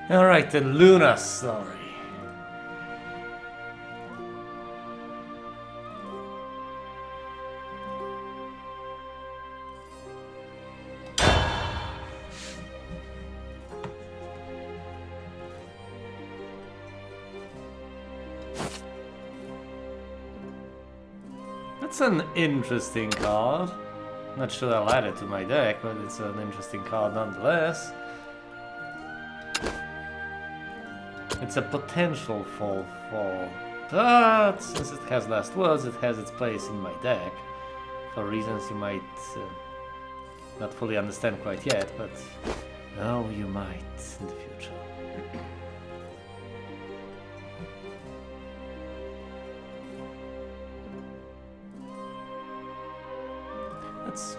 Alright, the Luna story. That's an interesting card. Not sure I'll add it to my deck, but it's an interesting card nonetheless. It's a potential fall, but since it has last words, it has its place in my deck. For reasons you might not fully understand quite yet, but oh, you might in the future. That's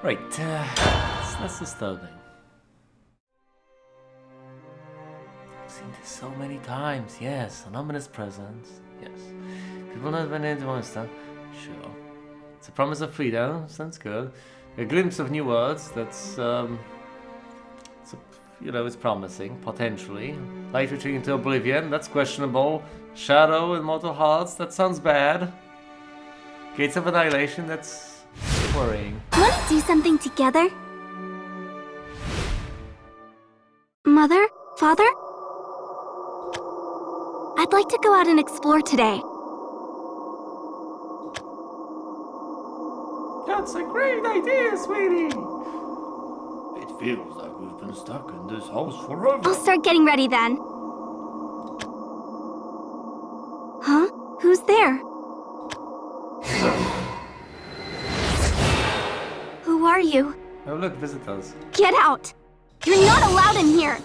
right. That's disturbing. I've seen this so many times. Yes, an ominous presence. Yes, people not when into monster. Sure, it's a promise of freedom. Sounds good. A glimpse of new words. That's it's promising potentially. Light retreating into oblivion. That's questionable. Shadow and mortal hearts. That sounds bad. Gates of Annihilation, that's worrying. Want to do something together? Mother? Father? I'd like to go out and explore today. That's a great idea, sweetie! It feels like we've been stuck in this house forever. I'll start getting ready then. Huh? Who's there? Who are you? Oh look, visitors. Get out! You're not allowed in here!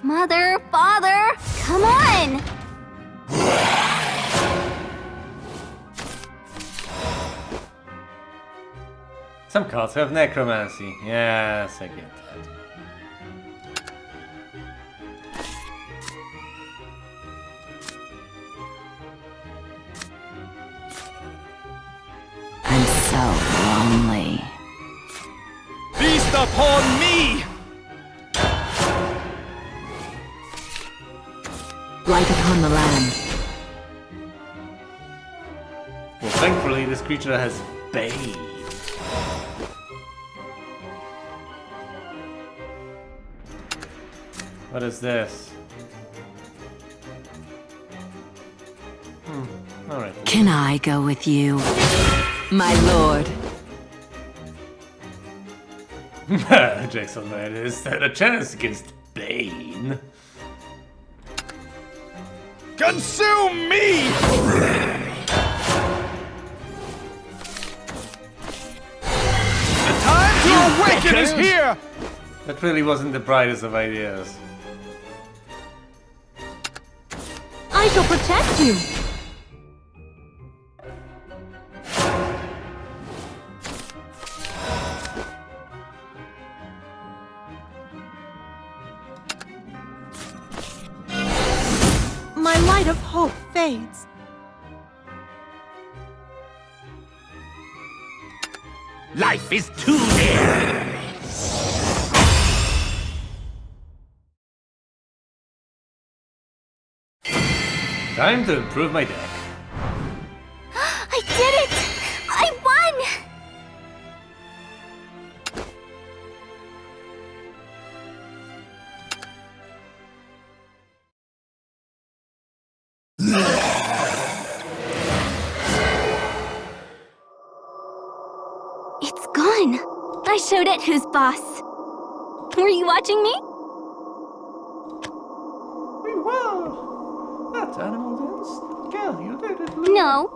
Mother, Father, come on! Some cards have necromancy. Yes, I get that. I'm so lonely. Feast upon me! Light upon the land. Well, thankfully, this creature has Bane. What is this? Alright. Can I go with you, my lord? Jackson, man, is that a chance against Bane? Consume me! The time to awaken is here! That really wasn't the brightest of ideas. I shall protect you! My light of hope fades. Life is too dear! Time to improve my deck. I did it! I won! It's gone. I showed it who's boss. Were you watching me? We won! That animal didn't scare you, did it? No.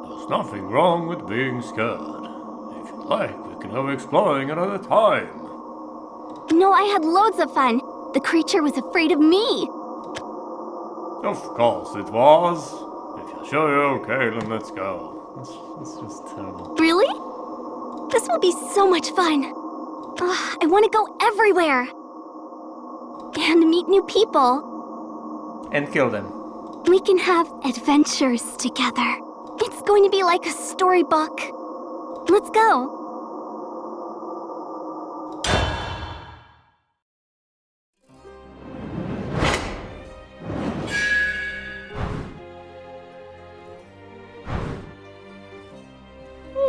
There's nothing wrong with being scared. If you like, we can go exploring another time. No, I had loads of fun. The creature was afraid of me. Of course it was. If you're sure you're okay, then let's go. It's just terrible. Really? This will be so much fun. I want to go everywhere. And meet new people. And kill them. We can have adventures together. It's going to be like a storybook. Let's go.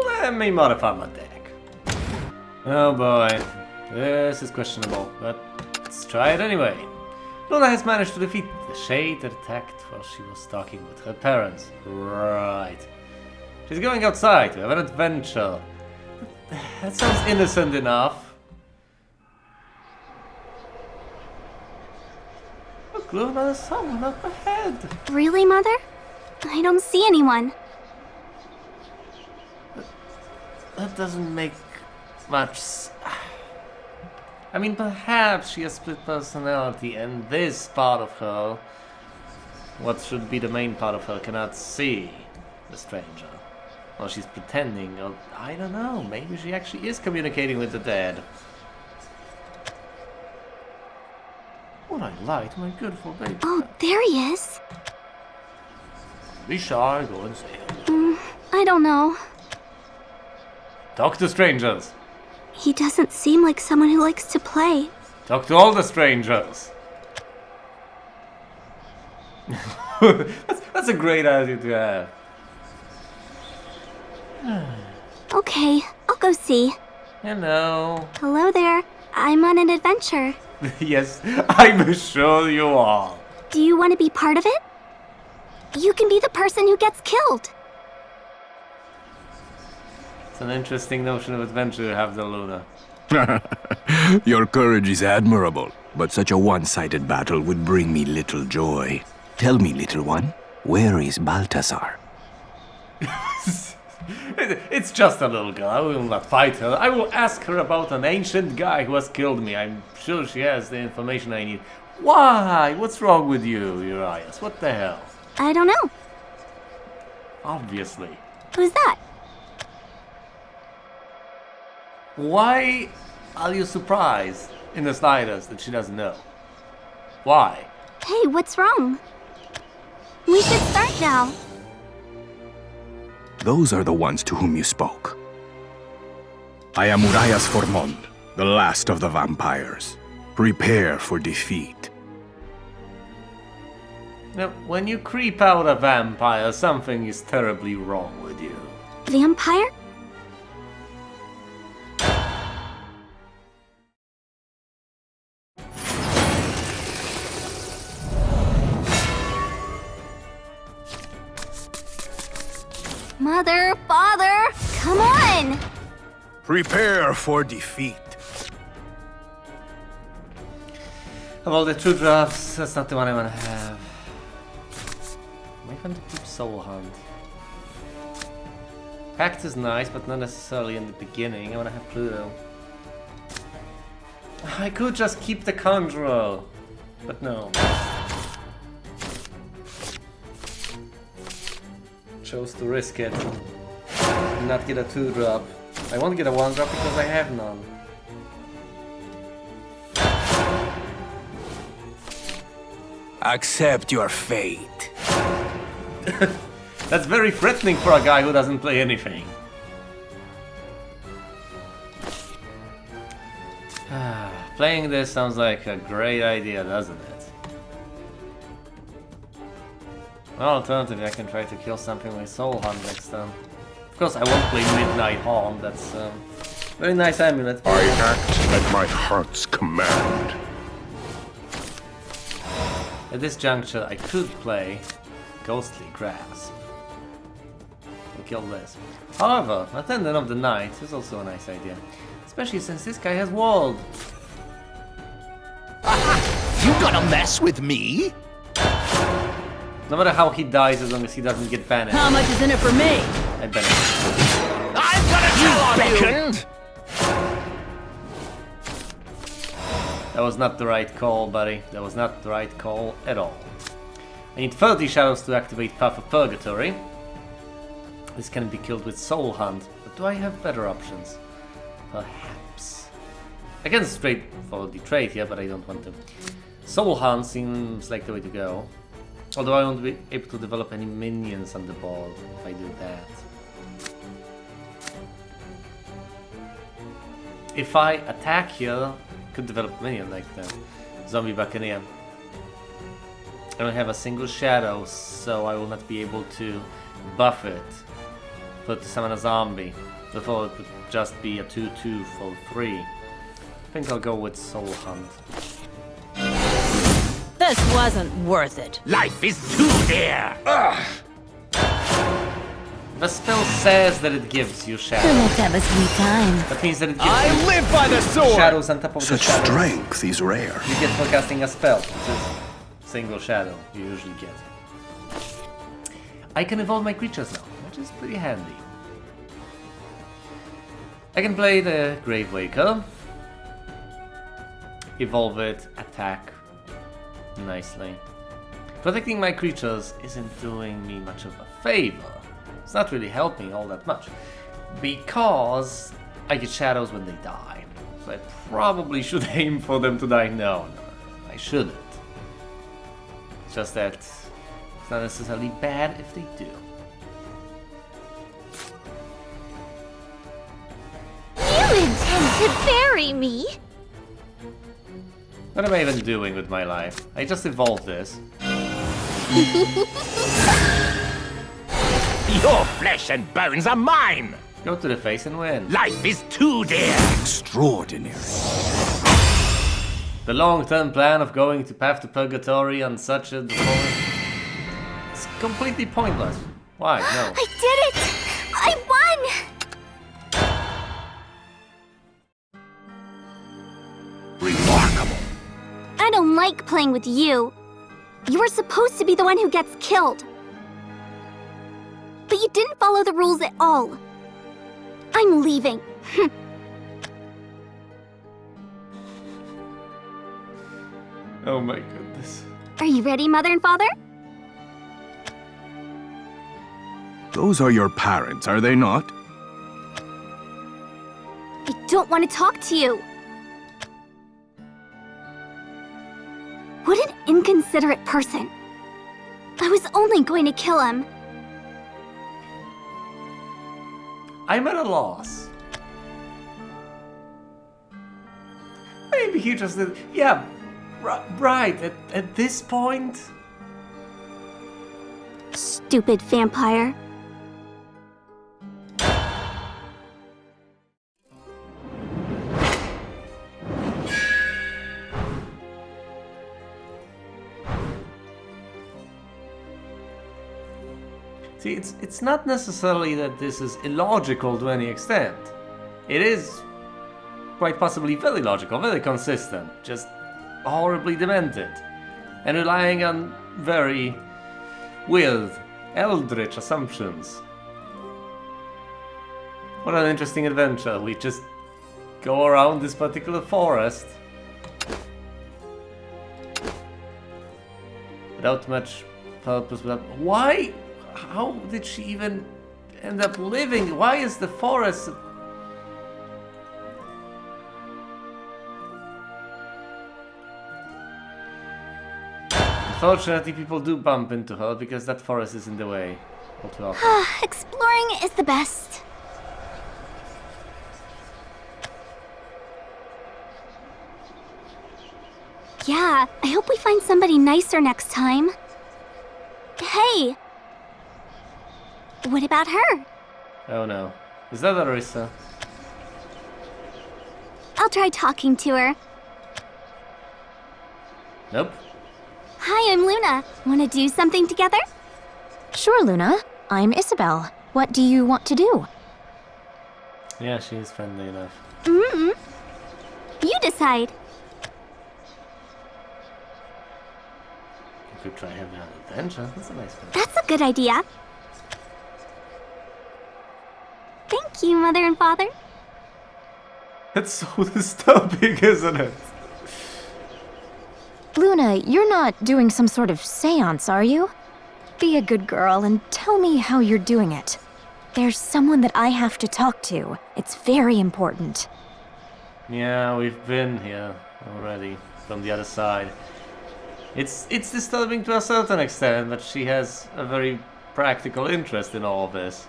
Let me modify my deck. Oh boy, this is questionable, but let's try it anyway. Luna has managed to defeat the Shade that attacked while she was talking with her parents. Right. She's going outside to have an adventure. That sounds innocent enough. Look, Luna, there's someone up ahead. Really, Mother? I don't see anyone. That doesn't make much I mean, perhaps she has split personality and this part of her, what should be the main part of her, cannot see the stranger. Or she's pretending, or I don't know, maybe she actually is communicating with the dead. Would I lie to my beautiful baby? Oh, there he is. Be shy, go and say it. I don't know. Talk to strangers. He doesn't seem like someone who likes to play. Talk to all the strangers. that's a great attitude to have. Okay, I'll go see. Hello. Hello there. I'm on an adventure. Yes, I'm sure you are. Do you want to be part of it? You can be the person who gets killed. It's an interesting notion of adventure you have, the Luna. Your courage is admirable, but such a one-sided battle would bring me little joy. Tell me, little one, where is Balthazar? It's just a little girl. I will not fight her. I will ask her about an ancient guy who has killed me. I'm sure she has the information I need. Why? What's wrong with you, Urias? What the hell? I don't know. Obviously. Who's that? Why are you surprised in the slightest that she doesn't know? Why? Hey, what's wrong? We should start now. Those are the ones to whom you spoke. I am Urias Formond, the last of the vampires. Prepare for defeat. Now, when you creep out a vampire, something is terribly wrong with you. Vampire? Mother, father, come on! Prepare for defeat. Of all the two drafts, that's not the one I want to have. I might want to keep Soul Hunt. Pact is nice, but not necessarily in the beginning. I want to have Pluto. I could just keep the Conjurer, but no. Chose to risk it and not get a 2-drop. I won't get a 1-drop because I have none. Accept your fate. That's very threatening for a guy who doesn't play anything. Playing this sounds like a great idea, doesn't it? Well, alternatively, I can try to kill something with Soul Hunt next time. Of course, I won't play Midnight Haunt. That's very nice amulet. I act at my heart's command. At this juncture, I could play Ghostly Grasp and kill this. However, Attendant of the Night is also a nice idea, especially since this guy has walled. You gonna mess with me? No matter how he dies, as long as he doesn't get banished. How much is in it for me? I bet. I'm gonna tell on you! That was not the right call, buddy. That was not the right call at all. I need 30 shadows to activate Path of Purgatory. This can be killed with Soul Hunt, but do I have better options? Perhaps. I can straight follow the trade here, but I don't want to. Soul Hunt seems like the way to go. Although I won't be able to develop any minions on the board if I do that. If I attack here, I could develop a minion like the Zombie Buccaneer. I don't have a single shadow, so I will not be able to buff it. But to summon a zombie. Therefore it would just be a 2/2 for 3. I think I'll go with Soul Hunt. This wasn't worth it. Life is too dear! The spell says that it gives you shadows. Let's have a sweet time. That means that it gives I you live by the sword! shadows on top of Such the shadows. strength is rare. You get for casting a spell, which is single shadow you usually get. I can evolve my creatures now, which is pretty handy. I can play the Gravewaker, evolve it, attack nicely. Protecting my creatures isn't doing me much of a favor. It's not really helping all that much, because I get shadows when they die. So I probably should aim for them to die. No, I shouldn't. It's just that it's not necessarily bad if they do. You intend to bury me? What am I even doing with my life? I just evolved this. Your flesh and bones are mine! Go to the face and win. Life is too dear! Extraordinary. The long-term plan of going to Path to Purgatory on such a deformed... It's completely pointless. Why? No. I did it! I won! Remarkable. I don't like playing with you. You were supposed to be the one who gets killed. But you didn't follow the rules at all. I'm leaving. Oh my goodness. Are you ready, Mother and Father? Those are your parents, are they not? I don't want to talk to you. What an inconsiderate person. I was only going to kill him. I'm at a loss. Maybe he just did... Yeah, right. At this point... Stupid vampire. See, it's not necessarily that this is illogical to any extent. It is quite possibly very logical, very consistent, just horribly demented, and relying on very weird, eldritch assumptions. What an interesting adventure. We just go around this particular forest without much purpose, without... Why? How did she even end up living? Why is the forest... Unfortunately, people do bump into her because that forest is in the way all too often. Exploring is the best. Yeah, I hope we find somebody nicer next time. Hey! What about her? Oh no. Is that Arissa? I'll try talking to her. Nope. Hi, I'm Luna. Wanna do something together? Sure, Luna. I'm Isabel. What do you want to do? Yeah, she is friendly enough. Mm-hmm. You decide. You could try having an adventure. That's a nice thing. That's a good idea. Thank you, Mother and Father. It's so disturbing, isn't it? Luna, you're not doing some sort of seance, are you? Be a good girl and tell me how you're doing it. There's someone that I have to talk to. It's very important. Yeah, we've been here already from the other side. It's disturbing to a certain extent, but she has a very practical interest in all of this.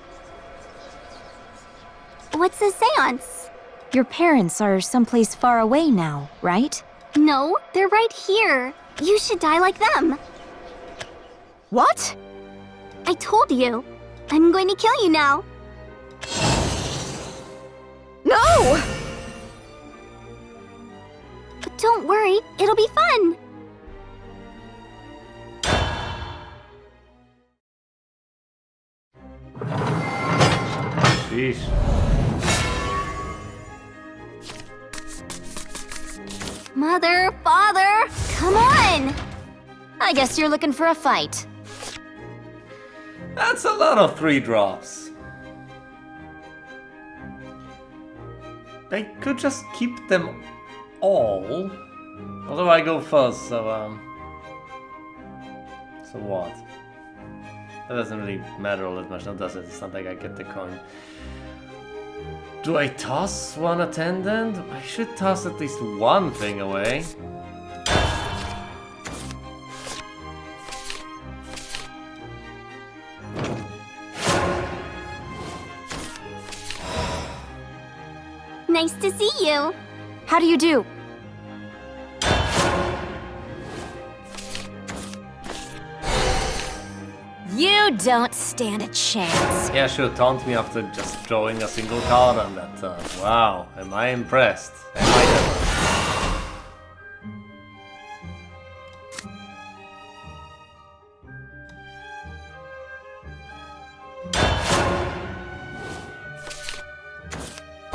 What's a seance? Your parents are someplace far away now, right? No, they're right here. You should die like them. What? I told you. I'm going to kill you now. No! But don't worry, it'll be fun. Sheesh. Mother, father, come on! I guess you're looking for a fight. That's a lot of 3 drops. I could just keep them all. Although I go first, so so what? That doesn't really matter all that much, now does it? It's not like I get the coin. Do I toss one attendant? I should toss at least one thing away. Nice to see you. How do you do? You don't stand a chance. Yeah, sure, taunt me after just drawing a single card on that turn. Wow, am I impressed? Am I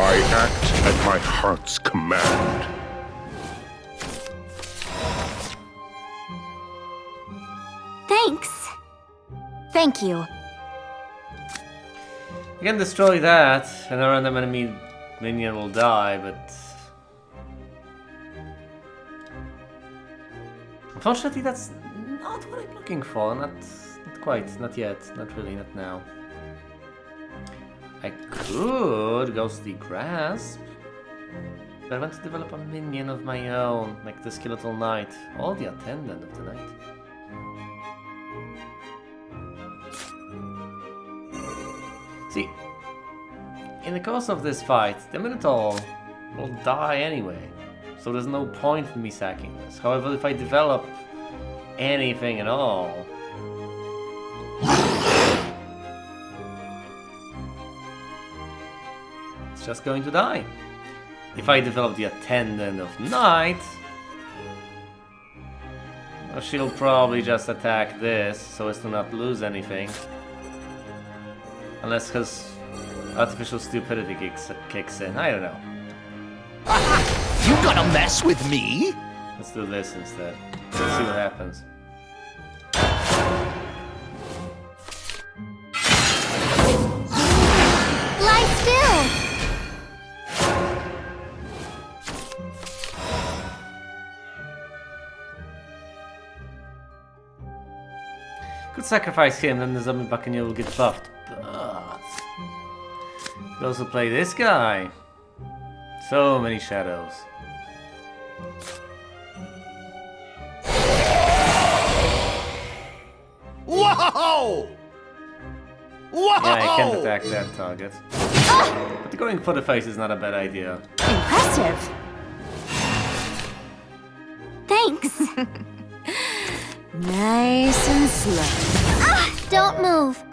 I act at my heart's command. Thanks. Thank you. You can destroy that, and a random enemy minion will die, but... Unfortunately, that's not what I'm looking for. Not quite, not yet, not really, not now. I could Ghostly Grasp, but I want to develop a minion of my own, like the Skeletal Knight, or the Attendant of the Night. See, in the course of this fight, the Minotaur will die anyway, so there's no point in me sacking this. However, if I develop anything at all, it's just going to die. If I develop the Attendant of Night, well, she'll probably just attack this so as to not lose anything. Unless his artificial stupidity kicks in. I don't know. You gonna mess with me? Let's do this instead. Let's see what happens. Lie still. Could sacrifice him, then the zombie buccaneer will get buffed. But could also play this guy. So many shadows. Whoa! Whoa! Yeah, I can't attack that target. But going for the face is not a bad idea. Impressive. Thanks. Nice and slow. Don't move.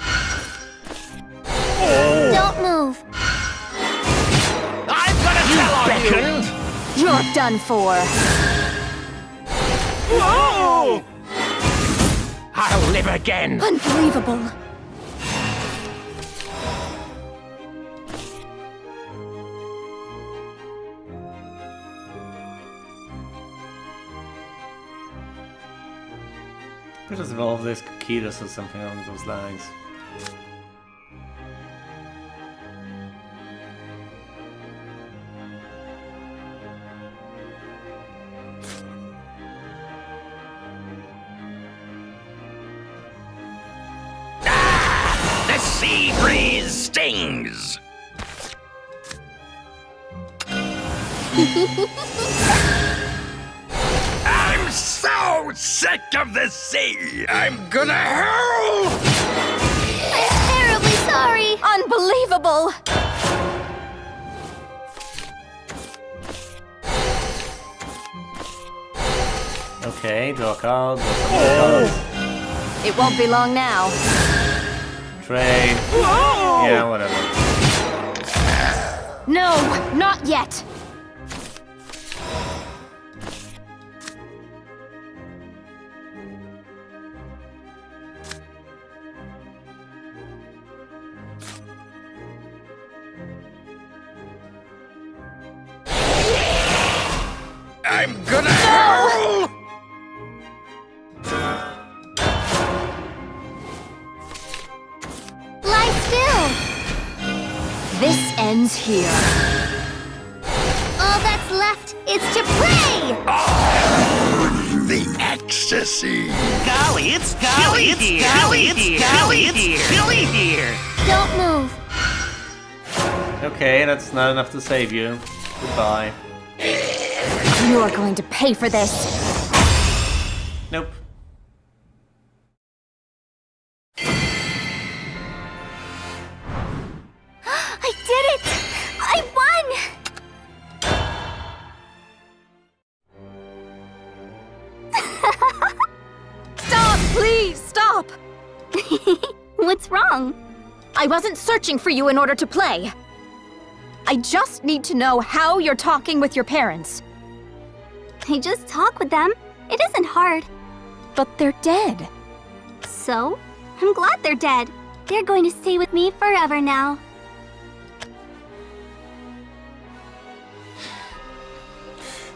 Don't move. I'm gonna tell on you! You're done for. Whoa! I'll live again! Unbelievable. Could just evolve this Kikitas or something along those lines. The sea breeze stings! I'm so sick of the sea! I'm gonna hurl! I'm terribly sorry! Unbelievable! Okay, draw a card, draw some more cards. It won't be long now. Trade. Yeah, whatever. No, not yet. I'm gonna hurl! Lie still! This ends here. All that's left is to pray! The ecstasy! Golly, it's Golly, it's Golly, it's Golly, it's Billy here. Don't move. Okay, that's not enough to save you. Goodbye. You are going to pay for this. Nope. I did it! I won! Stop, please, stop! What's wrong? I wasn't searching for you in order to play. I just need to know how you're talking with your parents. I just talk with them. It isn't hard. But they're dead. So, I'm glad they're dead. They're going to stay with me forever now.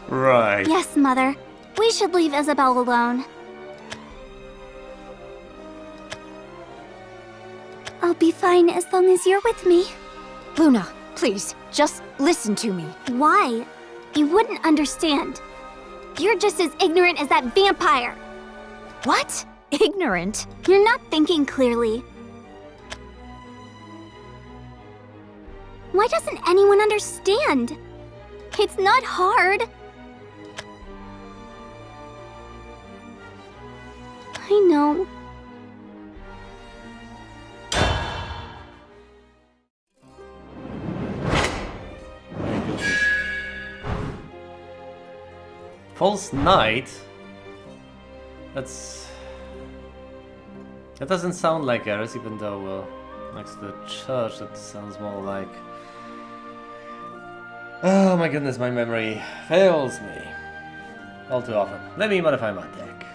Right. Yes, Mother. We should leave Isabel alone. I'll be fine as long as you're with me. Luna, please, just listen to me. Why? You wouldn't understand. You're just as ignorant as that vampire. What? Ignorant? You're not thinking clearly. Why doesn't anyone understand? It's not hard. I know. False Knight? That doesn't sound like Eris, even though next to the church that sounds more like... Oh my goodness, my memory fails me all too often. Let me modify my deck.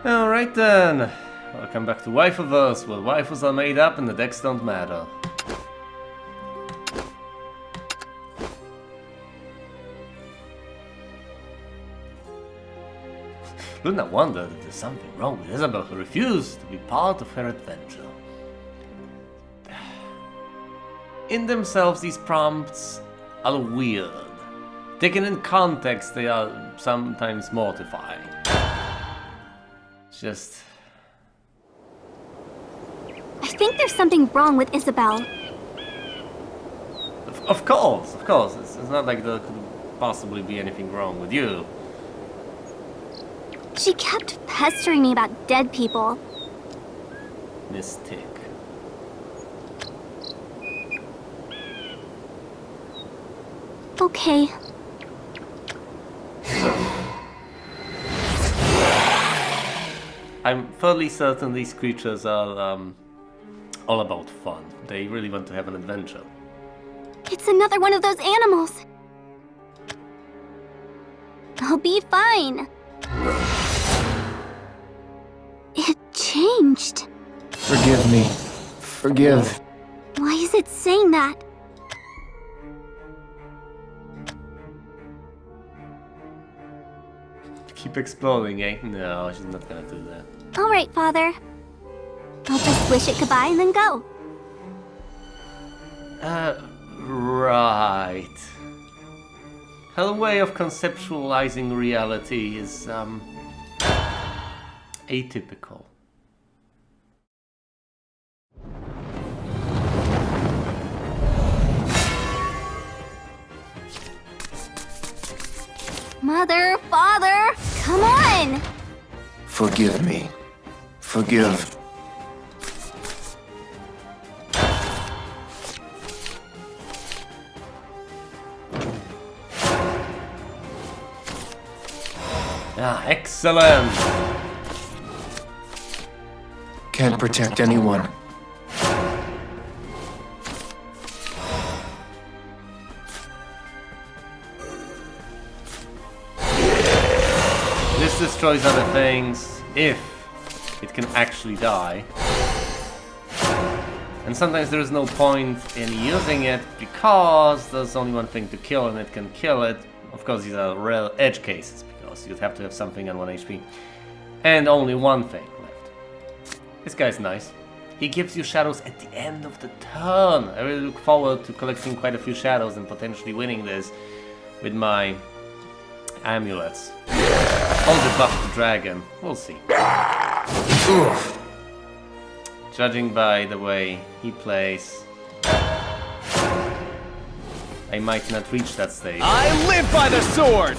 Alright then, welcome back to Waifuverse, where waifus are made up and the decks don't matter. Luna wondered if there's something wrong with Isabel, who refused to be part of her adventure. In themselves, these prompts are weird. Taken in context, they are sometimes mortifying. Just... I think there's something wrong with Isabel. Of course. It's not like there could possibly be anything wrong with you. She kept pestering me about dead people. Mystic. Okay. I'm fairly certain these creatures are all about fun. They really want to have an adventure. It's another one of those animals. I'll be fine. It changed. Forgive me. Forgive. Why is it saying that? Keep exploring, eh? No, she's not gonna do that. All right, Father. I'll just wish it goodbye and then go. Right. Her way of conceptualizing reality is, atypical. Mother, Father, come on! Forgive me. Forgive. Ah, excellent! Can't protect anyone. This destroys other things if it can actually die. And sometimes there is no point in using it because there's only one thing to kill and it can kill it. Of course, these are rare edge cases because you'd have to have something on 1 HP. And only one thing left. This guy's nice. He gives you shadows at the end of the turn. I really look forward to collecting quite a few shadows and potentially winning this with my amulets. All the buff the dragon. We'll see. Judging by the way he plays, I might not reach that stage. I live by the sword!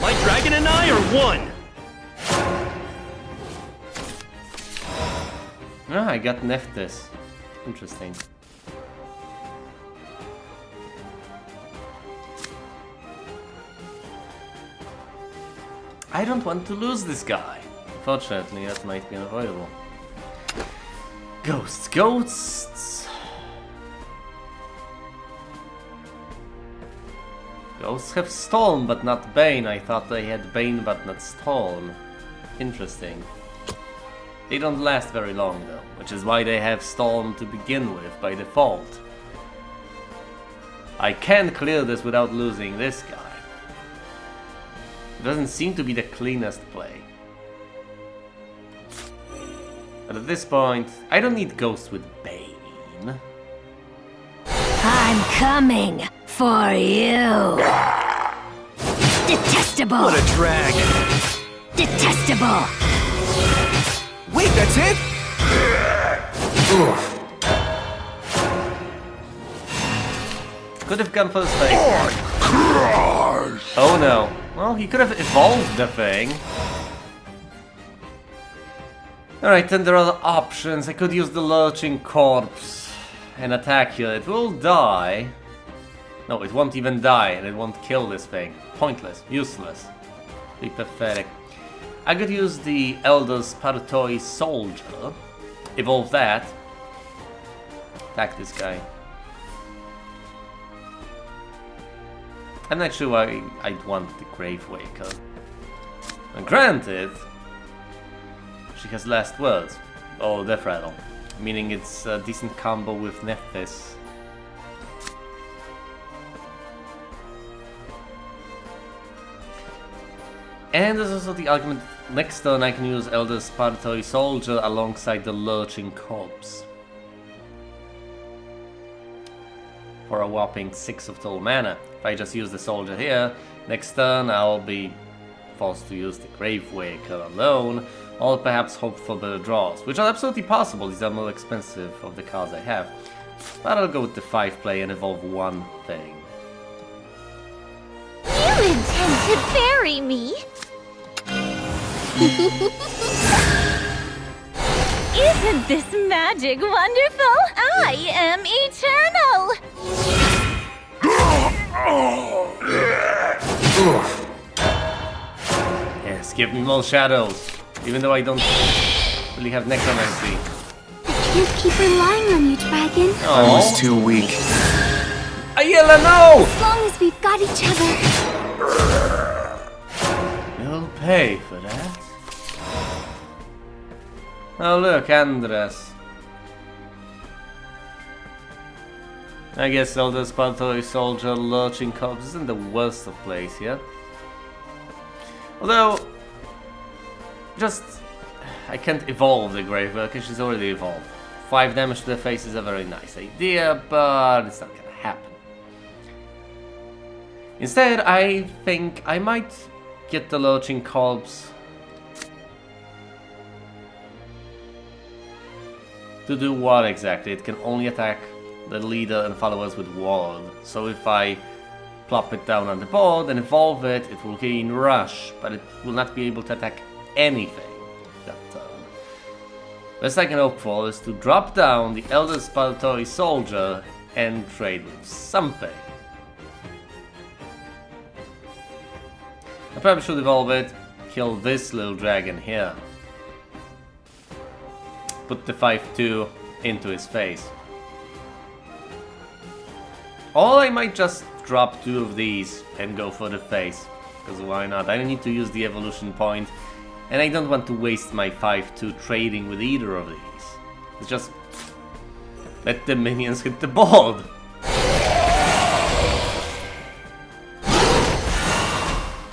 My dragon and I are one! Ah, I got Nephthys. Interesting. I don't want to lose this guy. Fortunately, that might be unavoidable. Ghosts, ghosts. Ghosts have Storm but not Bane. I thought they had Bane but not Storm. Interesting. They don't last very long though, which is why they have Storm to begin with by default. I can clear this without losing this guy. It doesn't seem to be the cleanest play. But at this point, I don't need Ghosts with Bane. I'm coming for you. Detestable. What a drag! Detestable. Wait, that's it? Could have gone for the space. Oh no. Well, he could have evolved the thing. Alright, then there are other options. I could use the Lurching Corpse and attack here. It will die. No, it won't even die, and it won't kill this thing. Pointless. Useless. Be pathetic. I could use the Elder's Partoi Soldier. Evolve that. Attack this guy. I'm not sure why I'd want the Gravewaker. And granted, she has last words. Oh, Death Rattle. Meaning it's a decent combo with Nephthys. And there's also the argument, next turn I can use Elder's Partoi Soldier alongside the Lurching Corpse. For a whopping 6 of total mana. If I just use the Soldier here, next turn I'll be forced to use the Gravewaker alone, or perhaps hope for better draws, which are absolutely possible. These are more expensive of the cards I have. But I'll go with the 5 play and evolve one thing. You intend to bury me? Isn't this magic wonderful? I am eternal! Yes, give me more shadows. Even though I don't really have necromancy. I can't keep relying on you, dragon. I was too weak. Ayala, no! As long as we've got each other. You'll pay for that. Oh look, Andres. I guess Elder's Partoi Soldier Lurching Corpse isn't the worst of plays yet. Although, I can't evolve the Graveworker, she's already evolved. 5 damage to the face is a very nice idea, but it's not gonna happen. Instead, I think I might get the Lurching Corpse to do what exactly? It can only attack the leader and followers with ward. So if I plop it down on the board and evolve it. It will gain Rush, but it will not be able to attack anything that turn. Best I can hope for is to drop down the Elder Spaltori Soldier and trade with something. I probably should evolve it, kill this little dragon here. Put the 5-2 into his face. Or I might just drop 2 of these and go for the face. Because why not? I don't need to use the evolution point. And I don't want to waste my 5-2 trading with either of these. It's just... let the minions hit the board.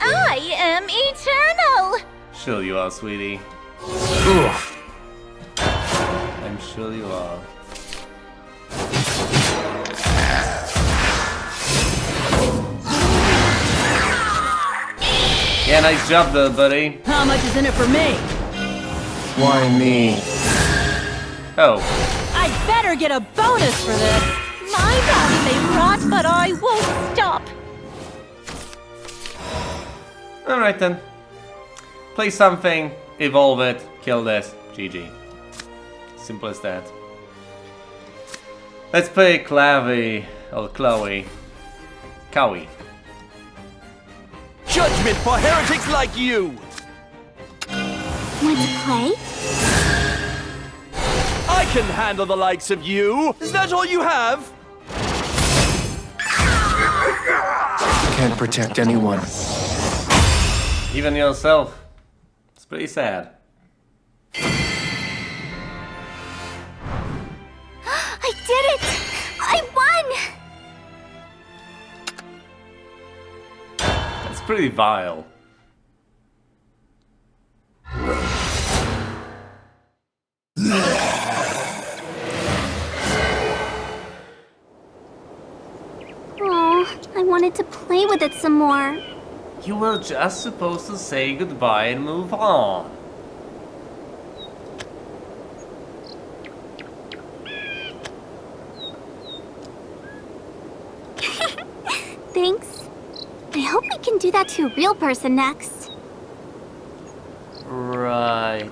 I am eternal! Sure you are, sweetie. Oof. I'm sure you are. Yeah, nice job there, buddy. How much is in it for me? Why me? Oh. I'd better get a bonus for this. My body may rot, but I won't stop. Alright then. Play something, evolve it, kill this. GG. Simple as that. Let's play Clavy, or Chloe. Cowie. Judgment for heretics like you! Want to play? I can handle the likes of you! Is that all you have? Can't protect anyone. Even yourself. It's pretty sad. I did it! I won! That's pretty vile. Oh, I wanted to play with it some more. You were just supposed to say goodbye and move on. Thanks. I hope we can do that to a real person next. Right.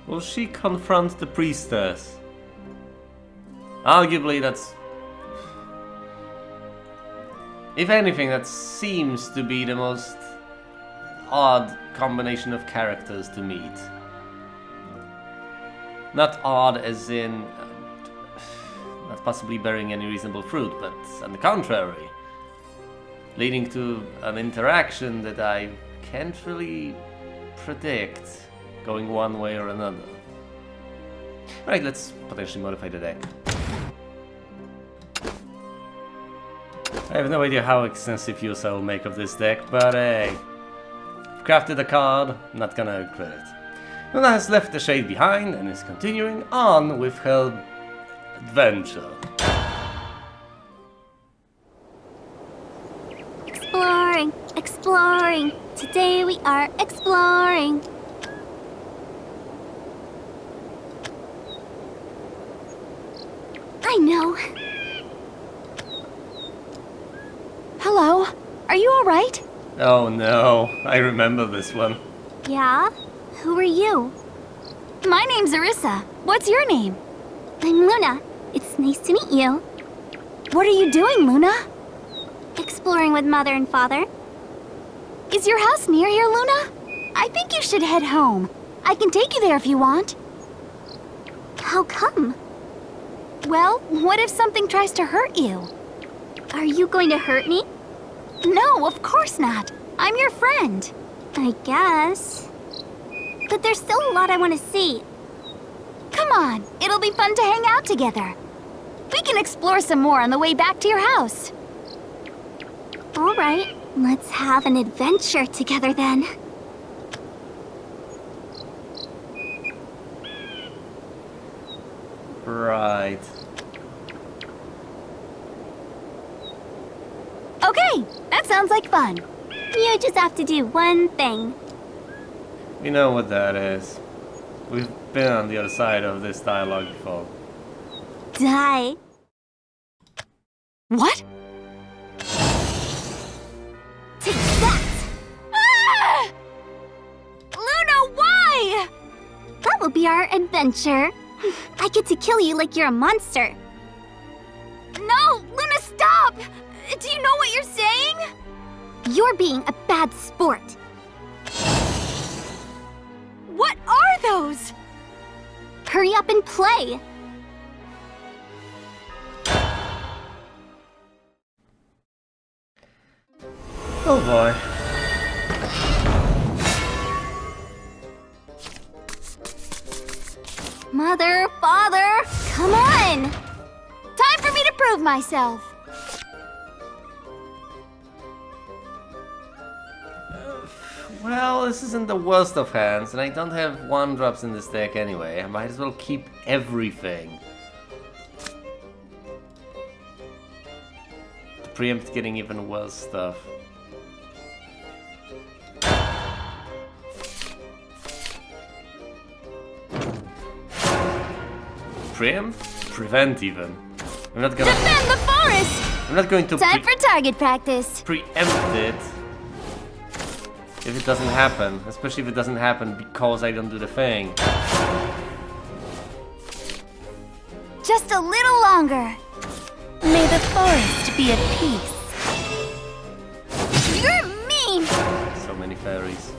Will she confront the priestess? Arguably, that's... if anything, that seems to be the most odd combination of characters to meet. Not odd as in... not possibly bearing any reasonable fruit, but on the contrary, leading to an interaction that I can't really predict going one way or another. Alright, let's potentially modify the deck. I have no idea how extensive use I will make of this deck, but hey, I've crafted a card, I'm not gonna regret it. Luna has left the shade behind and is continuing on with her adventure. Exploring, exploring. Today we are exploring. I know. Hello? Are you alright? Oh no, I remember this one. Yeah? Who are you? My name's Arissa. What's your name? I'm Luna. It's nice to meet you. What are you doing, Luna? Exploring with Mother and Father. Is your house near here, Luna? I think you should head home. I can take you there if you want. How come? Well, what if something tries to hurt you? Are you going to hurt me? No, of course not. I'm your friend. I guess. But there's still a lot I want to see. Come on, it'll be fun to hang out together. We can explore some more on the way back to your house. All right, let's have an adventure together then. Right. Okay, that sounds like fun. You just have to do one thing. We know what that is. We've been on the other side of this dialogue before. Die. What? Take that! Ah! Luna, why? That will be our adventure. I get to kill you like you're a monster. No! Luna, stop! Do you know what you're saying? You're being a bad sport. What are those? Hurry up and play. Oh boy. Mother, father, come on! Time for me to prove myself. Well, this isn't the worst of hands, and I don't have 1-drops in this deck anyway. I might as well keep everything. To preempt getting even worse stuff. Preempt? Prevent even. I'm not gonna... Defend the forest! I'm not going to Time for target practice. preempt it if it doesn't happen, especially if it doesn't happen because I don't do the thing. Just a little longer. May the forest be at peace. You're mean! So many fairies.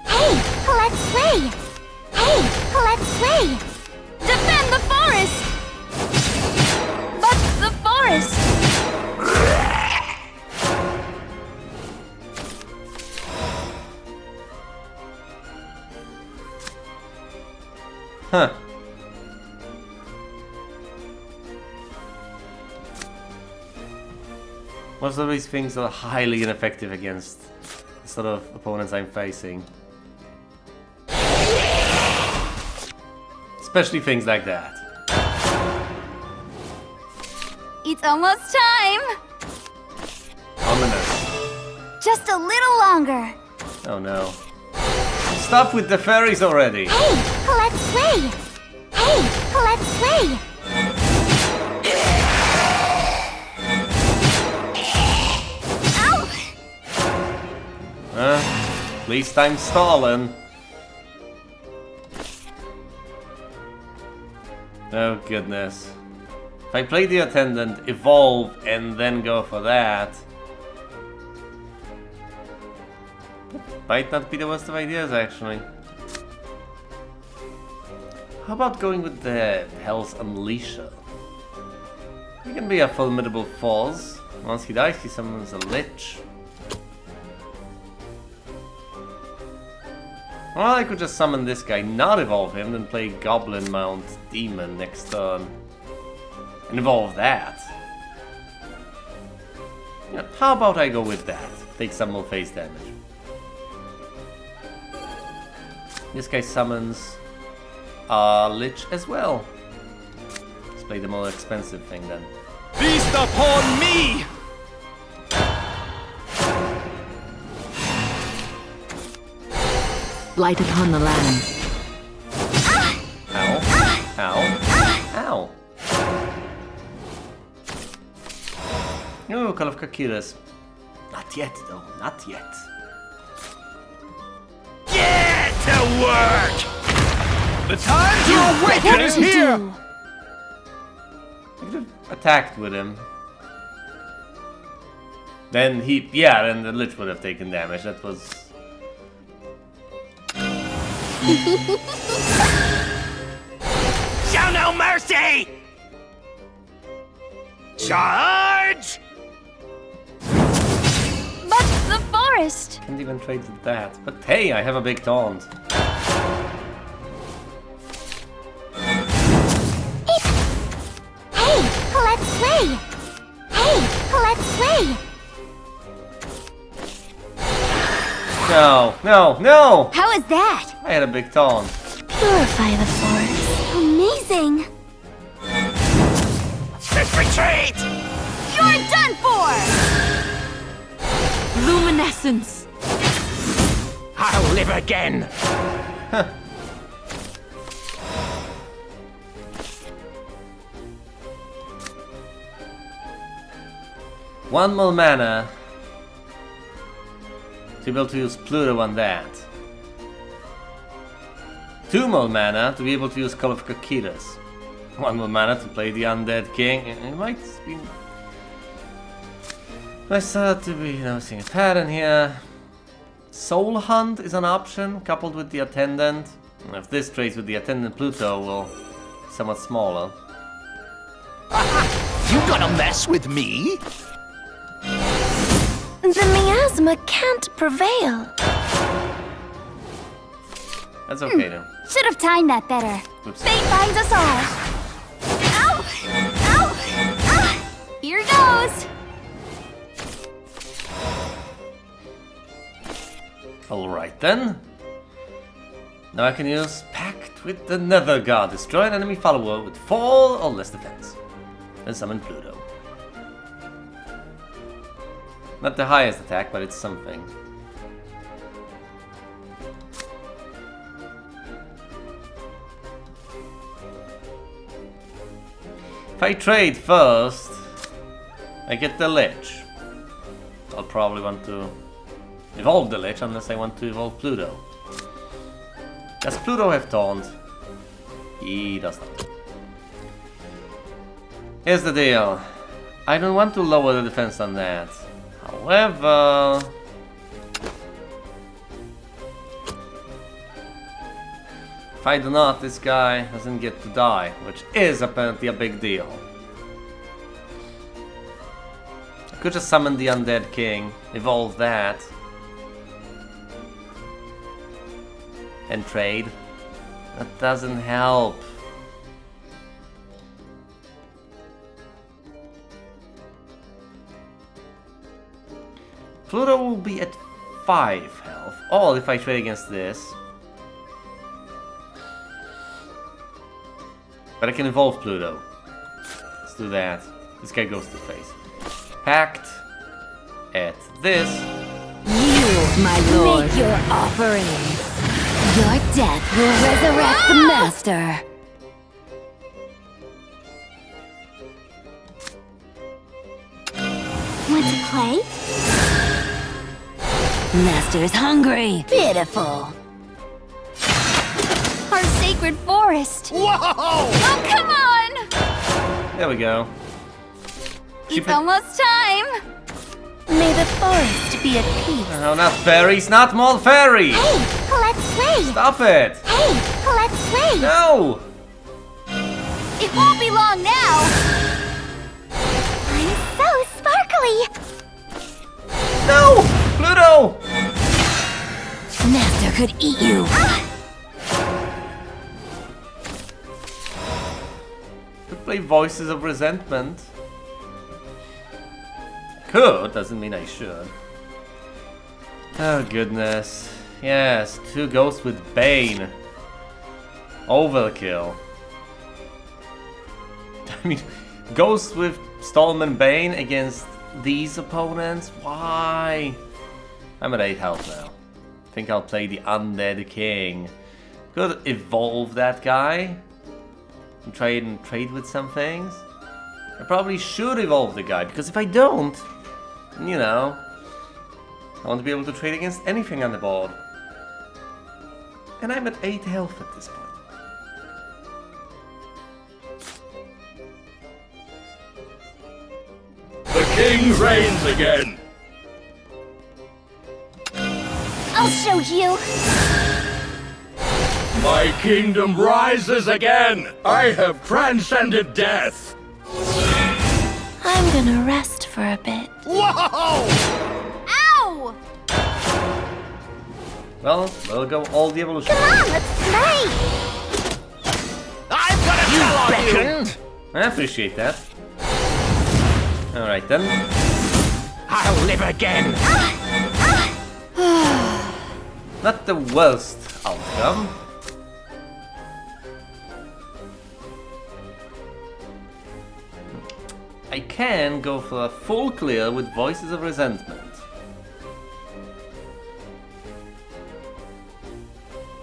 Hey, let's play! Hey, let's play! Defend the forest! But the forest! Huh. Most of these things are highly ineffective against the sort of opponents I'm facing. Especially things like that. It's almost time! Ominous. Just a little longer. Oh no. Stop with the fairies already! Hey, let's play! Hey, let's play! Ow! At least I'm stalling. Oh goodness. If I play the attendant, evolve, and then go for that, might not be the worst of ideas, actually. How about going with the Hell's Unleasher? He can be a formidable force. Once he dies, he summons a Lich. Well, I could just summon this guy, not evolve him, then play Goblin Mount Demon next turn. And evolve that. Yeah, how about I go with that? Take some more face damage. This guy summons a Lich as well. Let's play the more expensive thing then. Feast upon me! Light upon the land. Ow. Ow. Ow. Ooh, Call of Kakiras. Not yet, though. Not yet. Get to work! The time to awaken is here! I could have attacked with him. Then then the Lich would have taken damage. That was... Show no mercy! Charge! But the forest! Can't even trade with that. But hey, I have a big taunt. Hey, let's play! Hey, let's play! No, no, no! How is that? I had a big taunt. Purify the forest. Amazing! The retreat! You're done for! Luminescence. I'll live again! One more mana to be able to use Pluto on that. 2 more mana to be able to use Call of Coquitous. 1 more mana to play the Undead King. It might be... I start to be noticing a pattern here. Soul Hunt is an option, coupled with the Attendant. If this trades with the Attendant, Pluto will be somewhat smaller. You gonna mess with me? The miasma can't prevail. That's okay though. Should have timed that better. Oops. Fate finds us all. Ow! Ow! Ah! Here goes! Alright then. Now I can use Pact with the Nether God. Destroy an enemy follower with 4 or less defense. Then summon Pluto. Not the highest attack, but it's something. If I trade first, I get the Lich. I'll probably want to evolve the Lich unless I want to evolve Pluto. Does Pluto have Taunt? He does not. Here's the deal. I don't want to lower the defense on that. However... if I do not, this guy doesn't get to die, which is apparently a big deal. I could just summon the Undead King, evolve that, and trade. That doesn't help. Pluto will be at 5 health, or if I trade against this. But I can evolve Pluto. Let's do that. This guy goes to face. Pact at this. You, my lord. Make your offering. Your death will resurrect the master. Want to play? Master's hungry. Pitiful. Our sacred forest. Whoa! Oh, come on! There we go. It's almost time. May the forest be at peace. No, not fairies, not more fairy! Hey, let's play. Stop it! Hey, let's play. No! It won't be long now. I'm so sparkly. No! Pluto! Master could eat you. Could play Voices of Resentment. Could, doesn't mean I should. Oh goodness. Yes, 2 ghosts with Bane. Overkill. I mean, ghosts with Stallman Bane against these opponents? Why? I'm at 8 health now. I think I'll play the Undead King. Could evolve that guy. And trade with some things. I probably should evolve the guy, because if I don't, you know, I want to be able to trade against anything on the board. And I'm at 8 health at this point. The king reigns again! I'll show you. My kingdom rises again! I have transcended death! I'm gonna rest for a bit. Whoa! Ow! Well, we'll go all the evolution. Come on, let's play. I'm gonna tell on you! I appreciate that. Alright then. I'll live again! Not the worst outcome. I I can go for a full clear with Voices of Resentment.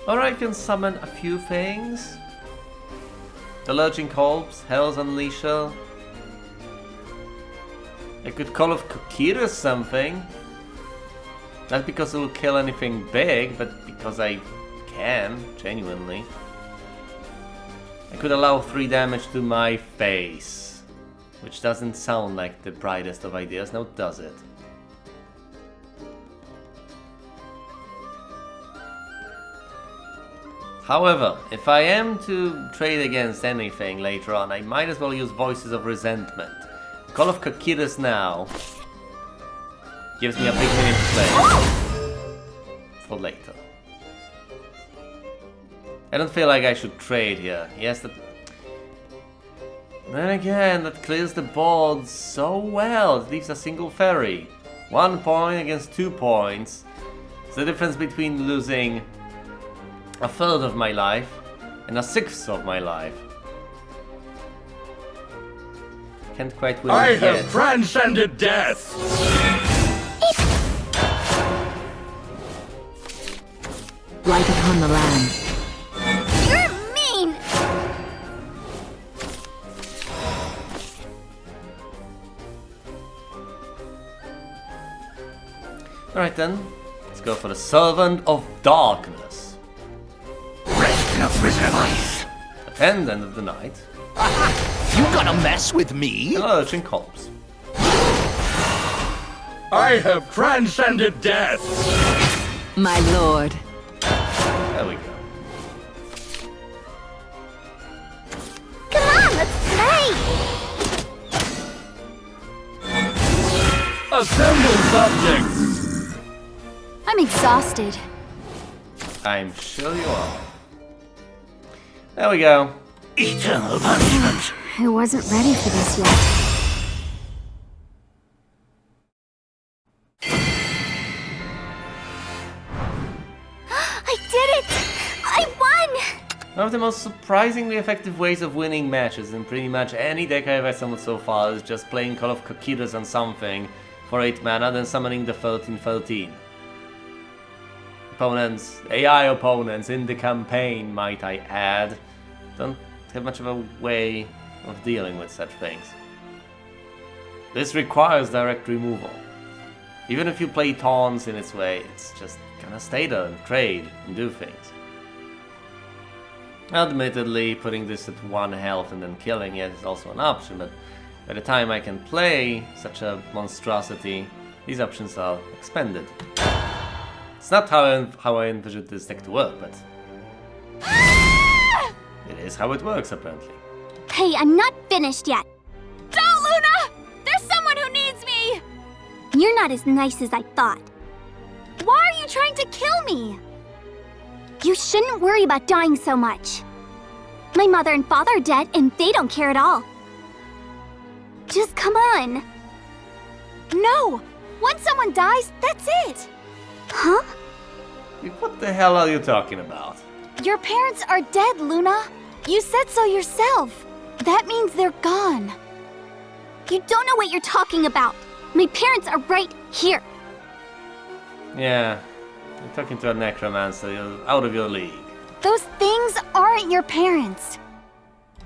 Or I can summon a few things. The Lurching Corpse, Hell's Unleasher. I could Call of Kokiri something. Not because it will kill anything big, but because I can, genuinely. I could allow 3 damage to my face. Which doesn't sound like the brightest of ideas, now does it? However, if I am to trade against anything later on, I might as well use Voices of Resentment. Call of Kokiri now gives me a big minion to play for later. I don't feel like I should trade here. Yes, that. Then again, that clears the board so well. It leaves a single ferry. 1 point against 2 points. It's the difference between losing a third of my life and a sixth of my life. Can't quite win I it yet. have transcended death! Light upon the land. You're mean! Alright then, let's go for the Servant of Darkness. Rest of life. Attendant of the Night. You gonna mess with me? And a Lurching Corpse. I have transcended death! My lord. There we go. Come on, let's play! Assemble subjects! I'm exhausted. I'm sure you are. There we go. Eternal punishment! I wasn't ready for this yet. I did it! I won! One of the most surprisingly effective ways of winning matches in pretty much any deck I've assembled so far is just playing Call of Kokiri on something for 8 mana, then summoning the 13/13. Opponents, AI opponents in the campaign, might I add, don't have much of a way of dealing with such things. This requires direct removal. Even if you play taunts in its way, it's just gonna stay there and trade and do things. Admittedly, putting this at 1 health and then killing it is also an option, but by the time I can play such a monstrosity, these options are expended. It's not how I envisioned this deck to work, but it is how it works, apparently. Hey, I'm not finished yet. Don't, Luna! There's someone who needs me! You're not as nice as I thought. Why are you trying to kill me? You shouldn't worry about dying so much. My mother and father are dead, and they don't care at all. Just come on. No! Once someone dies, that's it! Huh? What the hell are you talking about? Your parents are dead, Luna. You said so yourself. That means they're gone. You don't know what you're talking about. My parents are right here. Yeah, you're talking to a necromancer, you're out of your league. Those things aren't your parents.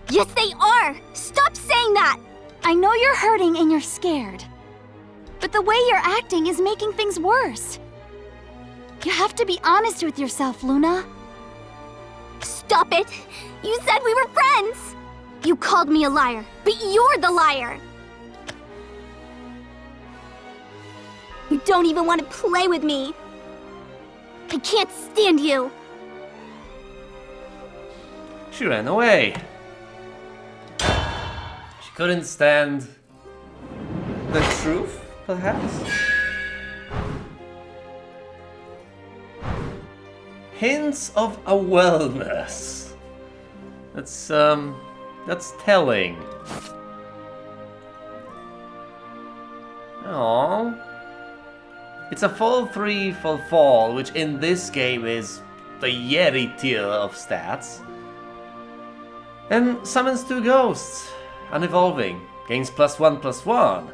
Yes, they are. Stop saying that. I know you're hurting and you're scared. But the way you're acting is making things worse. You have to be honest with yourself, Luna. Stop it! You said we were friends! You called me a liar, but you're the liar! You don't even want to play with me! I can't stand you! She ran away. She couldn't stand the truth, perhaps? Hints of a wellness. That's telling. Aww. It's a 4/3 for fall, which in this game is the Yeti tier of stats. And summons 2 ghosts, unevolving, Gains +1/+1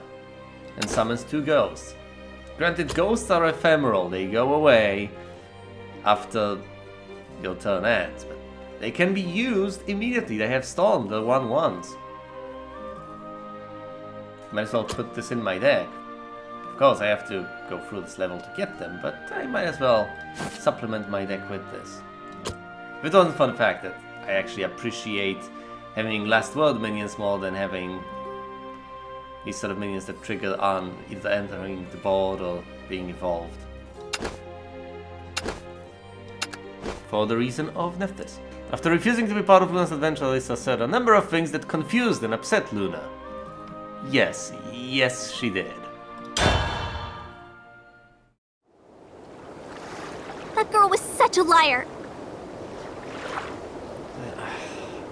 and summons 2 ghosts. Granted, ghosts are ephemeral, they go away after your turn ends, but they can be used immediately. They have Storm, the 1/1s. Might as well put this in my deck. Of course, I have to go through this level to get them, but I might as well supplement my deck with this. If it wasn't for the fact that I actually appreciate having Last Word minions more than having these sort of minions that trigger on either entering the board or being evolved. For the reason of Nephthys. After refusing to be part of Luna's adventure, Alyssa said a number of things that confused and upset Luna. Yes, she did. That girl was such a liar.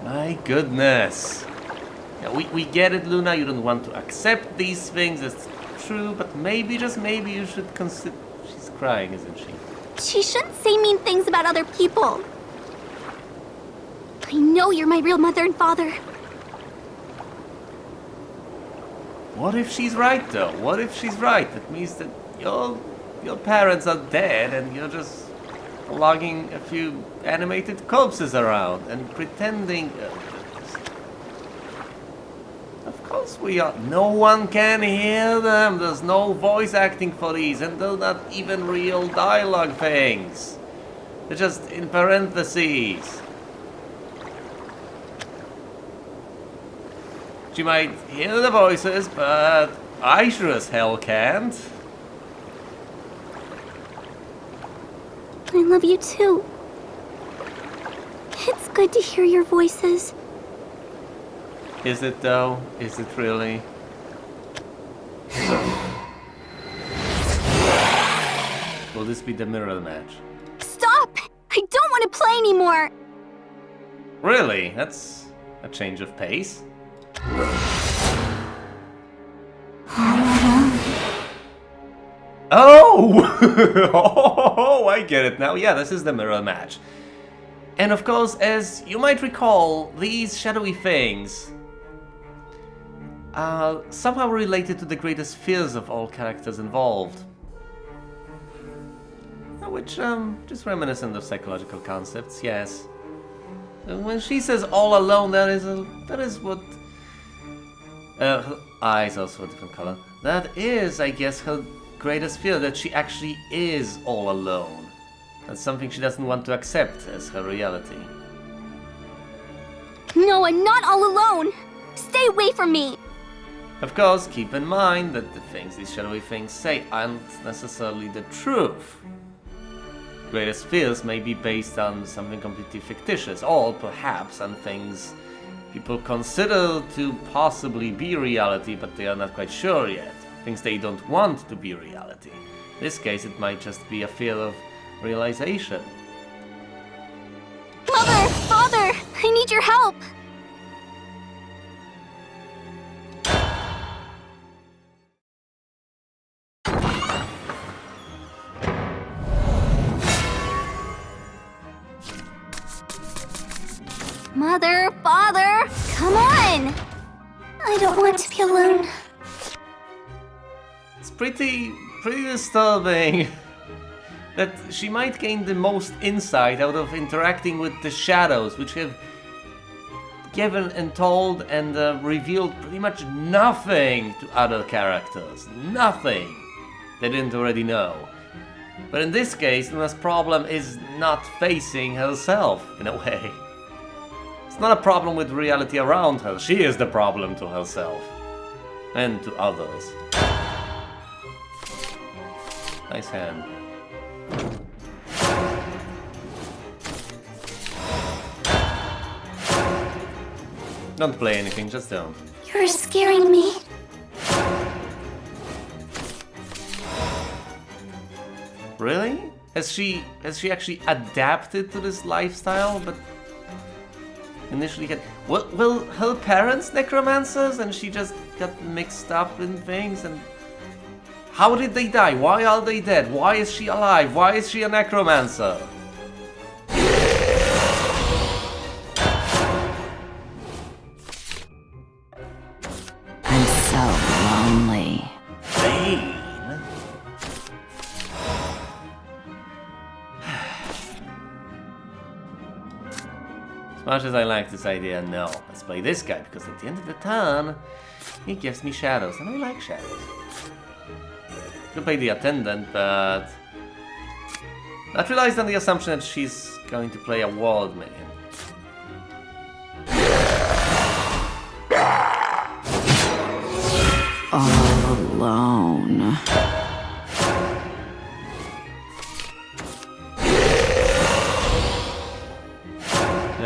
My goodness. Yeah, we get it, Luna. You don't want to accept these things as true, but maybe, just maybe, you should consider... She's crying, isn't she? She shouldn't say mean things about other people. I know you're my real mother and father. What if she's right, though? What if she's right? That means that your parents are dead and you're just logging a few animated corpses around and pretending... Of course we are. No one can hear them. There's no voice acting for these, and they're not even real dialogue things. They're just in parentheses. She might hear the voices, but I sure as hell can't. I love you too. It's good to hear your voices. Is it though? Is it really? Will this be the mirror match? Stop! I don't want to play anymore! Really? That's a change of pace. Oh! Oh, I get it now. Yeah, this is the mirror match. And of course, as you might recall, these shadowy things are somehow related to the greatest fears of all characters involved. Which, just reminiscent of psychological concepts, yes. And when she says all alone, that is what... her eyes also a different color. That is, I guess, her greatest fear, that she actually is all alone. That's something she doesn't want to accept as her reality. No, I'm not all alone! Stay away from me! Of course, keep in mind that the things these shadowy things say aren't necessarily the truth. Greatest fears may be based on something completely fictitious, or perhaps on things people consider to possibly be reality, but they are not quite sure yet. Things they don't want to be reality. In this case, it might just be a fear of realization. Mother! Father! I need your help! Mother! Father! Come on! I don't want to be alone. It's pretty disturbing that she might gain the most insight out of interacting with the shadows, which have given and told and revealed pretty much nothing to other characters. Nothing they didn't already know. But in this case, Luna's problem is not facing herself, in a way. It's not a problem with reality around her. She is the problem to herself. And to others. Nice hand. Don't play anything, just don't. You're scaring me. Really? Has she actually adapted to this lifestyle? But initially had... Well, her parents necromancers and she just got mixed up in things and... How did they die? Why are they dead? Why is she alive? Why is she a necromancer? I As much as I like this idea, no. Let's play this guy, because at the end of the turn, he gives me shadows, and I like shadows. Could play the attendant, but that relies on the assumption that she's going to play a ward minion. All alone.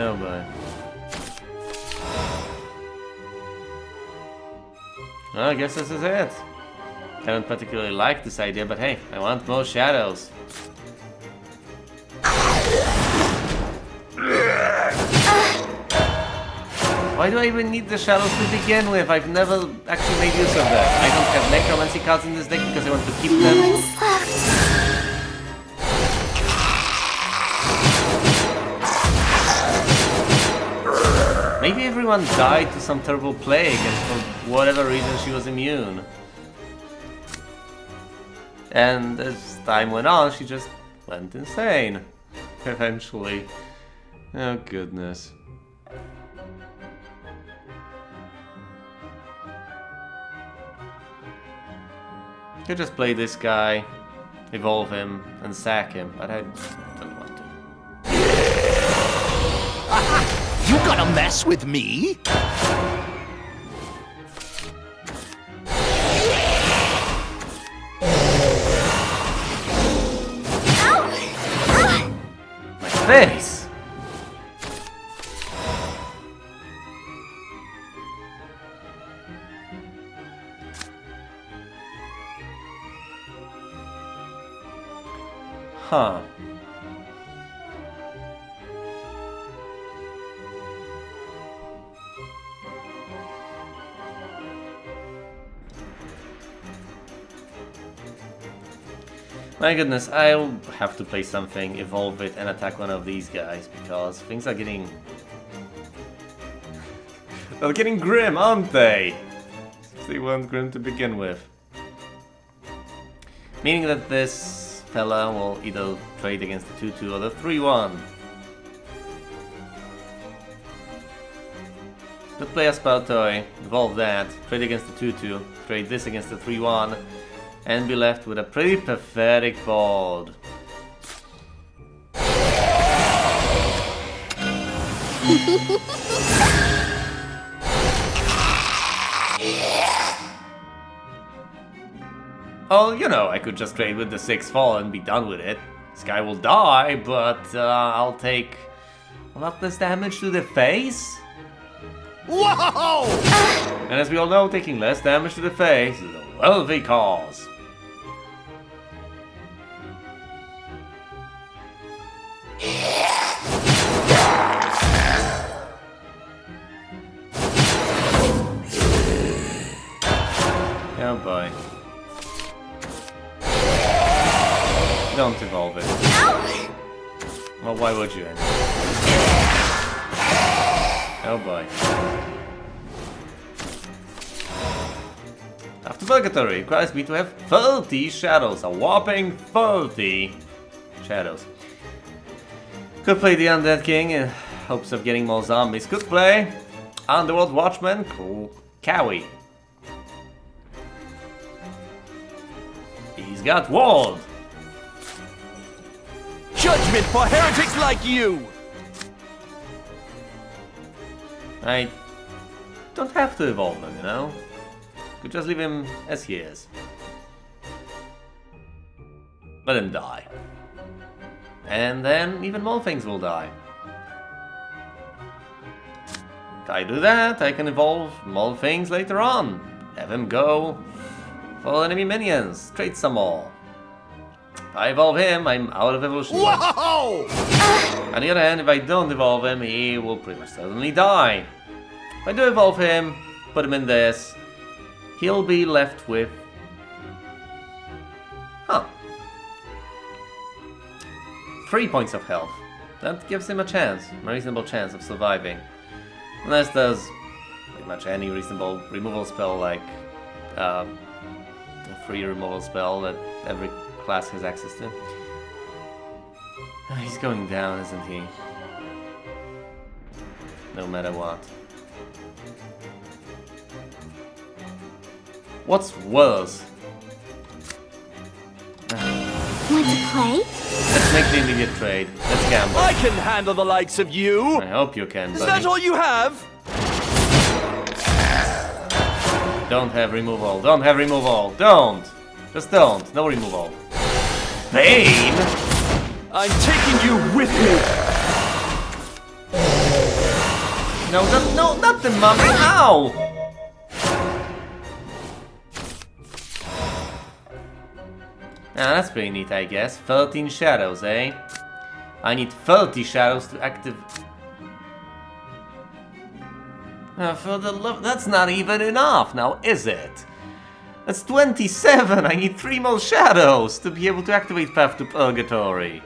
Oh boy. Well, I guess this is it. Haven't particularly liked this idea, but hey, I want more shadows. Why do I even need the shadows to begin with? I've never actually made use of them. I don't have necromancy cards in this deck because I want to keep them. Maybe everyone died to some terrible plague and for whatever reason she was immune. And as time went on, she just went insane. Eventually. Oh goodness. Could just play this guy, evolve him, and sack him, but I don't want to. You gonna mess with me? My face! Huh. My goodness, I'll have to play something, evolve it, and attack one of these guys, because things are getting... They're getting grim, aren't they? They weren't grim to begin with. Meaning that this fella will either trade against the 2-2 or the 3-1. Could play a spell toy, evolve that, trade against the 2-2, trade this against the 3-1, and be left with a pretty pathetic board. Oh, you know, I could just trade with the 6-4 and be done with it. This guy will die, but I'll take a lot less damage to the face. Whoa! And as we all know, taking less damage to the face is a wealthy cause. Oh boy. Don't evolve it. Well, why would you? Oh boy. After Purgatory requires me to have 30 shadows. A whopping 30 shadows. Could play the Undead King in hopes of getting more zombies. Could play Underworld Watchman, cool. Cowie. He's got Ward. Judgment for heretics like you! I don't have to evolve him, you know? Could just leave him as he is. Let him die. And then even more things will die. If I do that, I can evolve more things later on. Have him go for enemy minions. Trade some more. If I evolve him, I'm out of evolution. Whoa! On the other hand, if I don't evolve him, he will pretty much certainly die. If I do evolve him, put him in this, he'll be left with... Huh. 3 points of health. That gives him a chance, a reasonable chance of surviving. Unless there's pretty much any reasonable removal spell like a free removal spell that every class has access to. He's going down, isn't he? no matter what. What's worse? Want to play? Let's make the immediate trade. Let's gamble. I can handle the likes of you! I hope you can, Is buddy. that all you have? Don't have removal. Don't have removal. Don't. Just don't. No removal. Bane? I'm taking you with me! No, not the mummy. Ow! Ah, that's pretty neat, I guess. 13 shadows, eh? I need 30 shadows to active. For the love, that's not even enough now, is it? That's 27! I need 3 more shadows to be able to activate Path to Purgatory.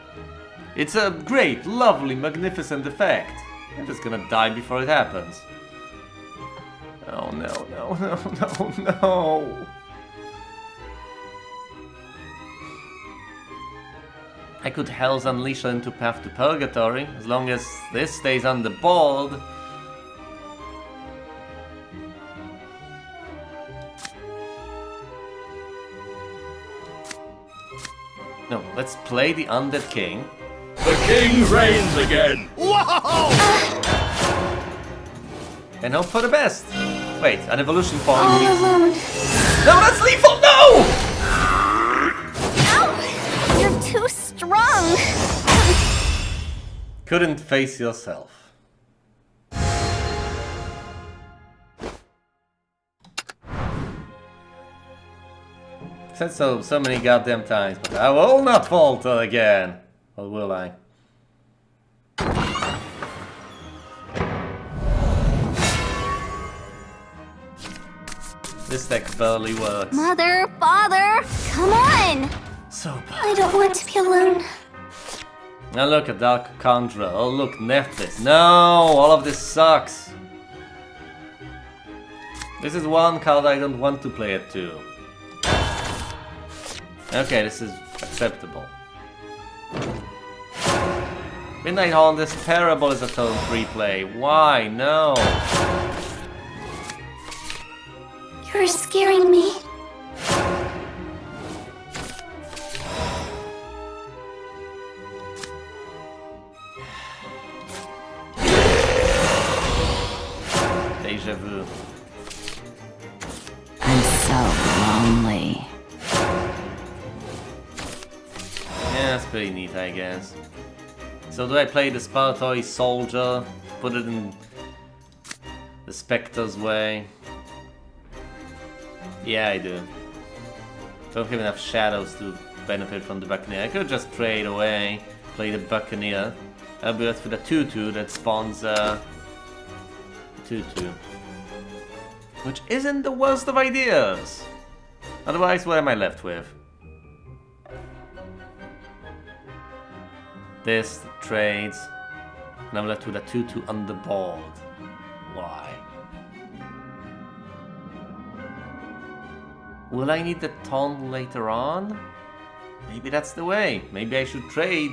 It's a great, lovely, magnificent effect. I'm just gonna die before it happens. Oh no, no, no, no, no! I could Hell's Unleasher into Path to Purgatory, as long as this stays on the board. No, let's play the Undead King. The king reigns again! Whoa! And hope for the best. Wait, an evolution point. All alone. No, that's lethal! No! Ow! You're too strong. Couldn't face yourself. Said so many goddamn times, but I will not falter again. Or will I? This deck barely works. Mother, father, come on! So bad. I don't want to be alone. Now look at Dark Conjurer. Oh look, Nephthys. No! All of this sucks. This is one card I don't want to play at 2. Okay, this is acceptable. Midnight Haunt is terrible as a turn 3 play. Why? No! You're scaring me. Deja vu. I'm so lonely. Yeah, that's pretty neat, I guess. So do I play the Spartoy Soldier? Put it in the Spectre's way? Yeah, I do. Don't have enough shadows to benefit from the Buccaneer. I could just trade away, play the Buccaneer. I'll be left with a 2-2 that spawns a 2-2. Which isn't the worst of ideas! Otherwise, what am I left with? This, trades, and I'm left with a 2-2 on the board. Why? Will I need the taunt later on? Maybe that's the way. Maybe I should trade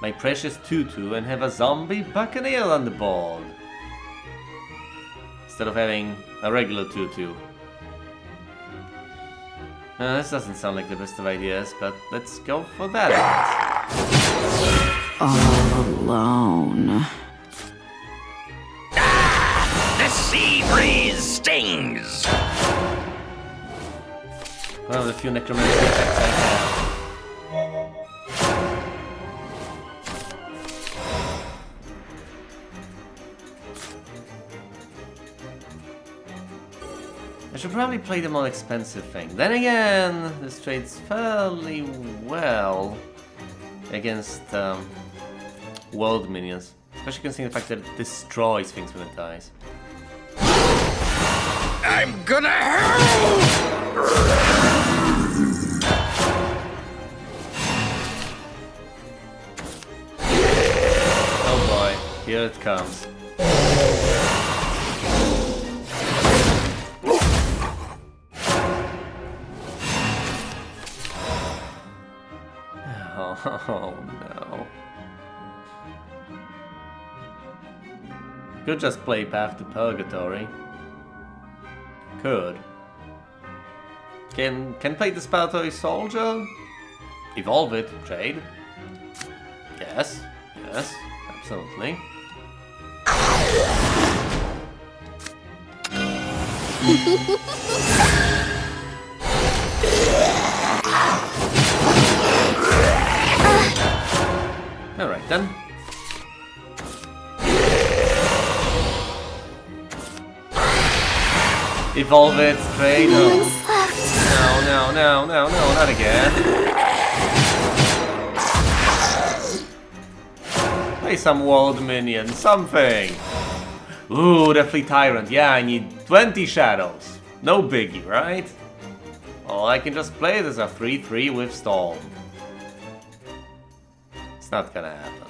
my precious 2-2 and have a zombie Buccaneer on the board. Instead of having a regular 2-2. This doesn't sound like the best of ideas, but let's go for that. All alone. The sea breeze stings! One of the few necromancy effects I have. I should probably play the more expensive thing. Then again, this trades fairly well against world minions. Especially considering the fact that it destroys things when it dies. I'm gonna hurt! Oh boy, here it comes. Oh no. Could just play Path to Purgatory. Could. Can play the Spiratory Soldier? Evolve it, trade. Yes, yes, absolutely. Alright then. Evolve it, trade. No, not again. Play some world minion, something. Ooh, Deathly Tyrant. Yeah, I need 20 shadows. No biggie, right? Well, I can just play it as a 3/3 with Storm. It's not gonna happen.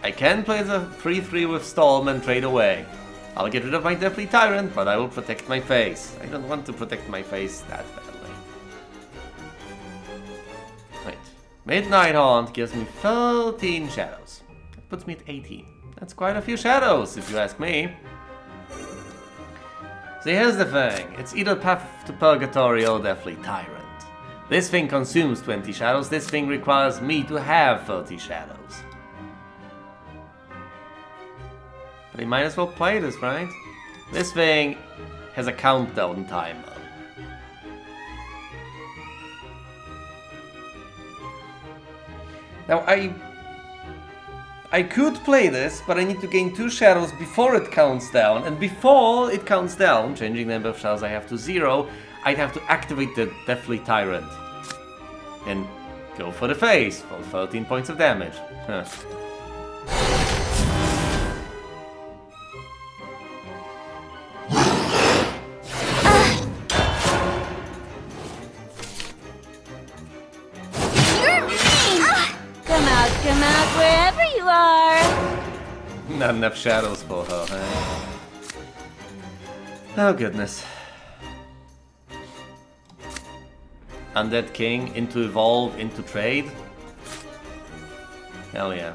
I can play the 3/3 with Storm and trade away. I'll get rid of my Deathly Tyrant, but I will protect my face. I don't want to protect my face that badly. Wait. Midnight Haunt gives me 13 shadows. That puts me at 18. That's quite a few shadows, if you ask me. See, here's the thing. It's either Path to Purgatory or Deathly Tyrant. This thing consumes 20 shadows. This thing requires me to have 30 shadows. But I might as well play this, right? This thing has a countdown timer. Now, I could play this, but I need to gain 2 shadows before it counts down. And before it counts down, changing the number of shadows I have to 0, I'd have to activate the Deathly Tyrant. And go for the face for 13 points of damage. Huh. Come out wherever you are. Not enough shadows for her, huh? Oh goodness. Undead King into evolve, into trade? Hell yeah.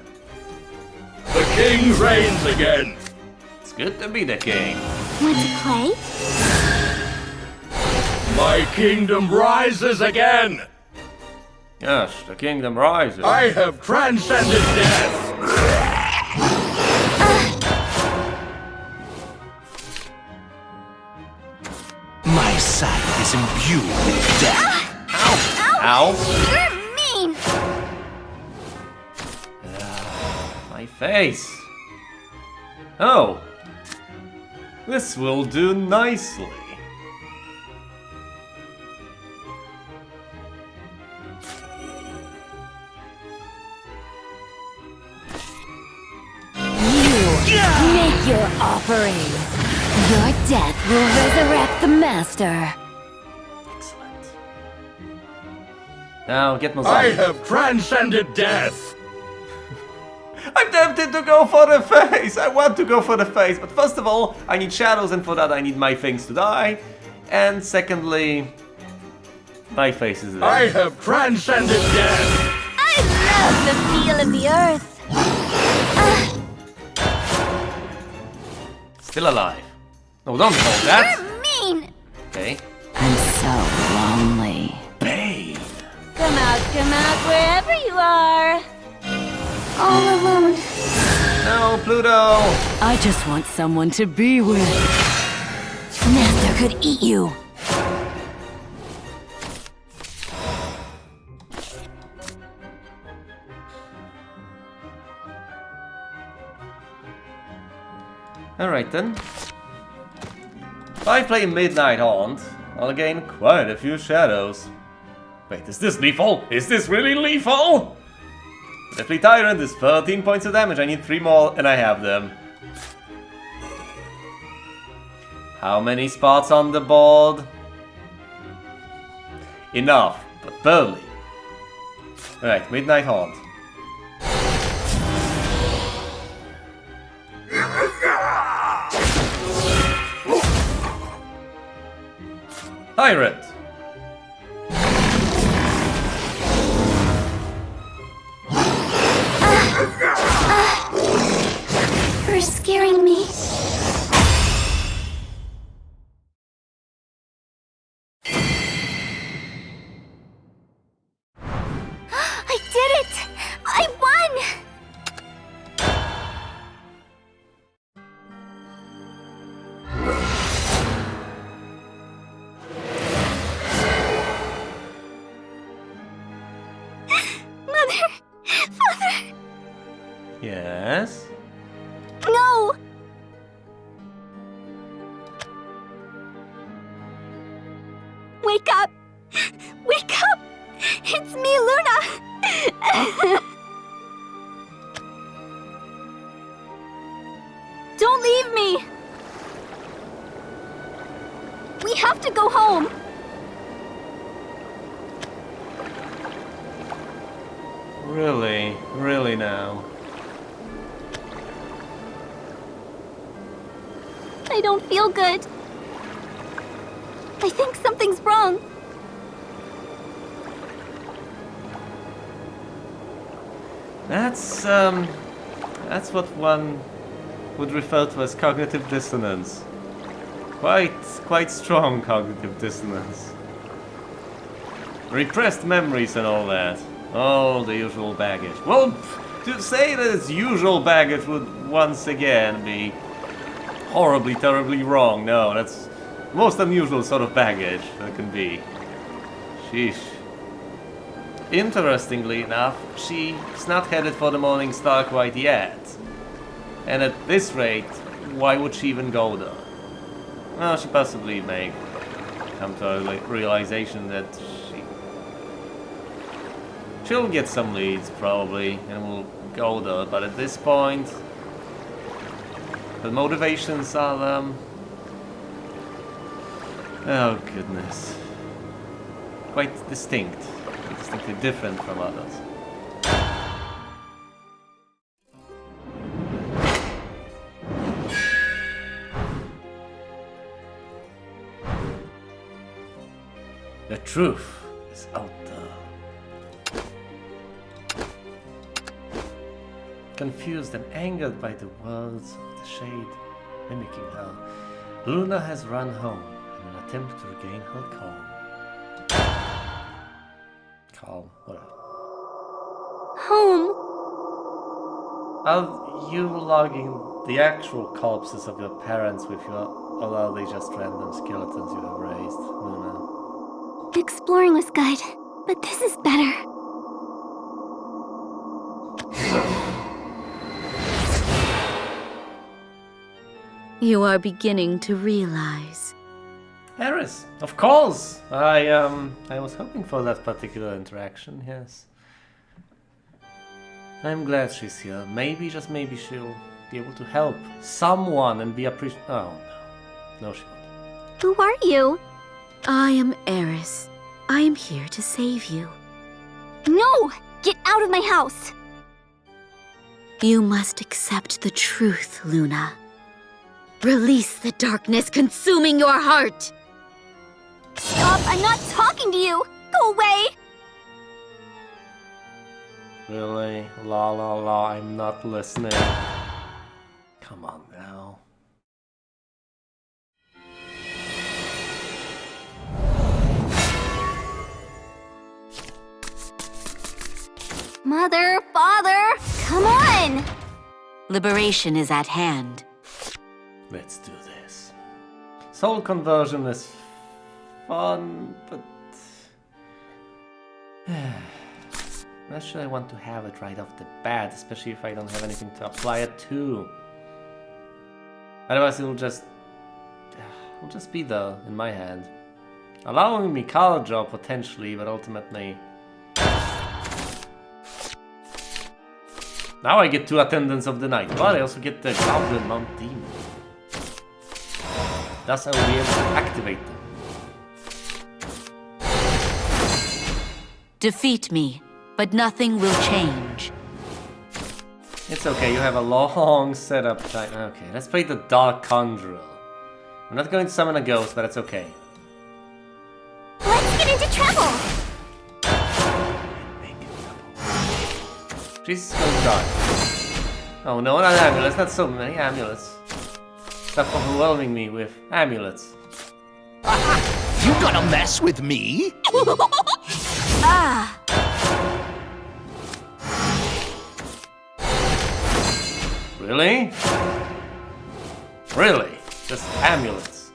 The king reigns again! It's good to be the king. Want to play? My kingdom rises again! Yes, the kingdom rises. I have transcended death! My sight is imbued with death. Ow! You're mean! My face. Oh. This will do nicely. Make your offering. Your death will resurrect the master. Excellent. Now get more I zombies. have transcended death! I'm tempted to go for the face! I want to go for the face, but first of all, I need shadows, and for that I need my things to die. And secondly, my face is there. I have transcended death! I love the feel of the earth. Still alive. No, don't hold that! You're mean! Okay. I'm so lonely. Bane! Come out wherever you are. All alone. No, Pluto! I just want someone to be with. Master could eat you. Alright then. If I play Midnight Haunt, I'll gain quite a few shadows. Wait, is this lethal? Is this really lethal? Deathly Tyrant is 13 points of damage. I need 3 more and I have them. How many spots on the board? Enough, but barely. Alright, Midnight Haunt. Tyrant! for scaring me. I did it! I won! Mother! Father! Yes? No! Wake up! Wake up! It's me, Luna! Don't leave me! We have to go home! Really? Really now? I don't feel good. I think something's wrong. That's what one would refer to as cognitive dissonance. Quite strong cognitive dissonance. Repressed memories and all that. All the usual baggage. Well, to say that it's usual baggage would once again be horribly, terribly wrong. No, that's the most unusual sort of baggage that can be. Sheesh. Interestingly enough, she's not headed for the Morning Star quite yet. And at this rate, why would she even go there? Well, she possibly may come to a realization that she'll get some leads, probably, and will go there, but at this point, the motivations are, oh goodness, quite distinct, distinctly different from others. The truth is out there. Confused and angered by the words of the shade mimicking her, Luna has run home in an attempt to regain her calm. Calm, whatever. Home. Are you logging the actual corpses of your parents with you, or are they just random skeletons you have raised, Luna? Exploring was good, but this is better. You are beginning to realize. Eris, of course! I was hoping for that particular interaction, yes. I'm glad she's here. Maybe, just maybe, she'll be able to help someone and be appreciated. Oh, no. No, she won't. Who are you? I am Eris. I am here to save you. No! Get out of my house! You must accept the truth, Luna. Release the darkness consuming your heart! Stop! I'm not talking to you! Go away! Really? La la la, I'm not listening. Come on now. Mother, father, come on! Liberation is at hand. Let's do this. Soul conversion is fun, but... not sure I want to have it right off the bat, especially if I don't have anything to apply it to. Otherwise it'll just be there in my hand. Allowing me color draw potentially, but ultimately... Now I get 2 attendants of the night, but I also get the Goblin Mount Demon. Thus I will be able to activate them. Defeat me, but nothing will change. It's okay, you have a long setup time. Okay, let's play the Dark Conjurer. I'm not going to summon a ghost, but it's okay. Let's get into trouble! She's going dark. Oh no, not amulets, not so many amulets. Stop overwhelming me with amulets. You gonna mess with me? Ah! Really? Really? Just amulets.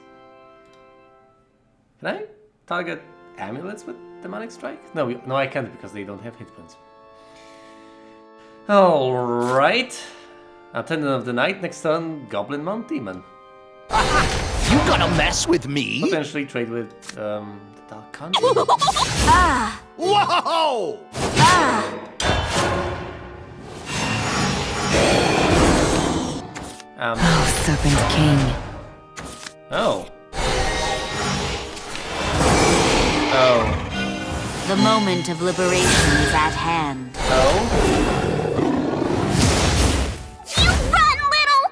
Can I target amulets with Demonic Strike? No, no I can't because they don't have hit points. Alright. Attendant of the Night, next turn, Goblin Mount Demon. You gonna mess with me? Potentially trade with the Dark Conjure. Ah! Whoa! Ah! Oh, Serpent King. Oh. Oh. The moment of liberation is at hand. Oh. You run, little!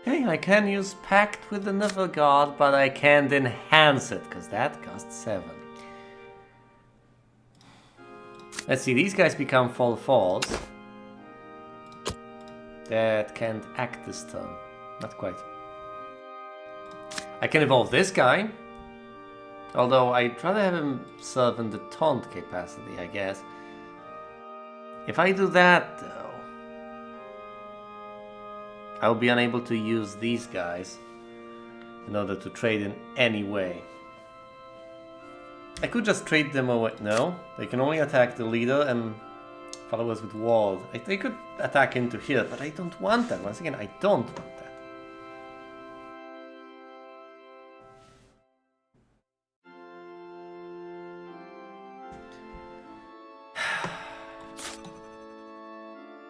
Hey, I can use Pact with another god, but I can't enhance it, because that costs 7. Let's see, these guys become Fall Falls. That can't act this turn. Not quite. I can evolve this guy. Although I'd rather have him serve in the taunt capacity, I guess. If I do that, though, I'll be unable to use these guys in order to trade in any way. I could just trade them away. No, they can only attack the leader and followers with ward. They could attack into here, but I don't want that. Once again, I don't want that.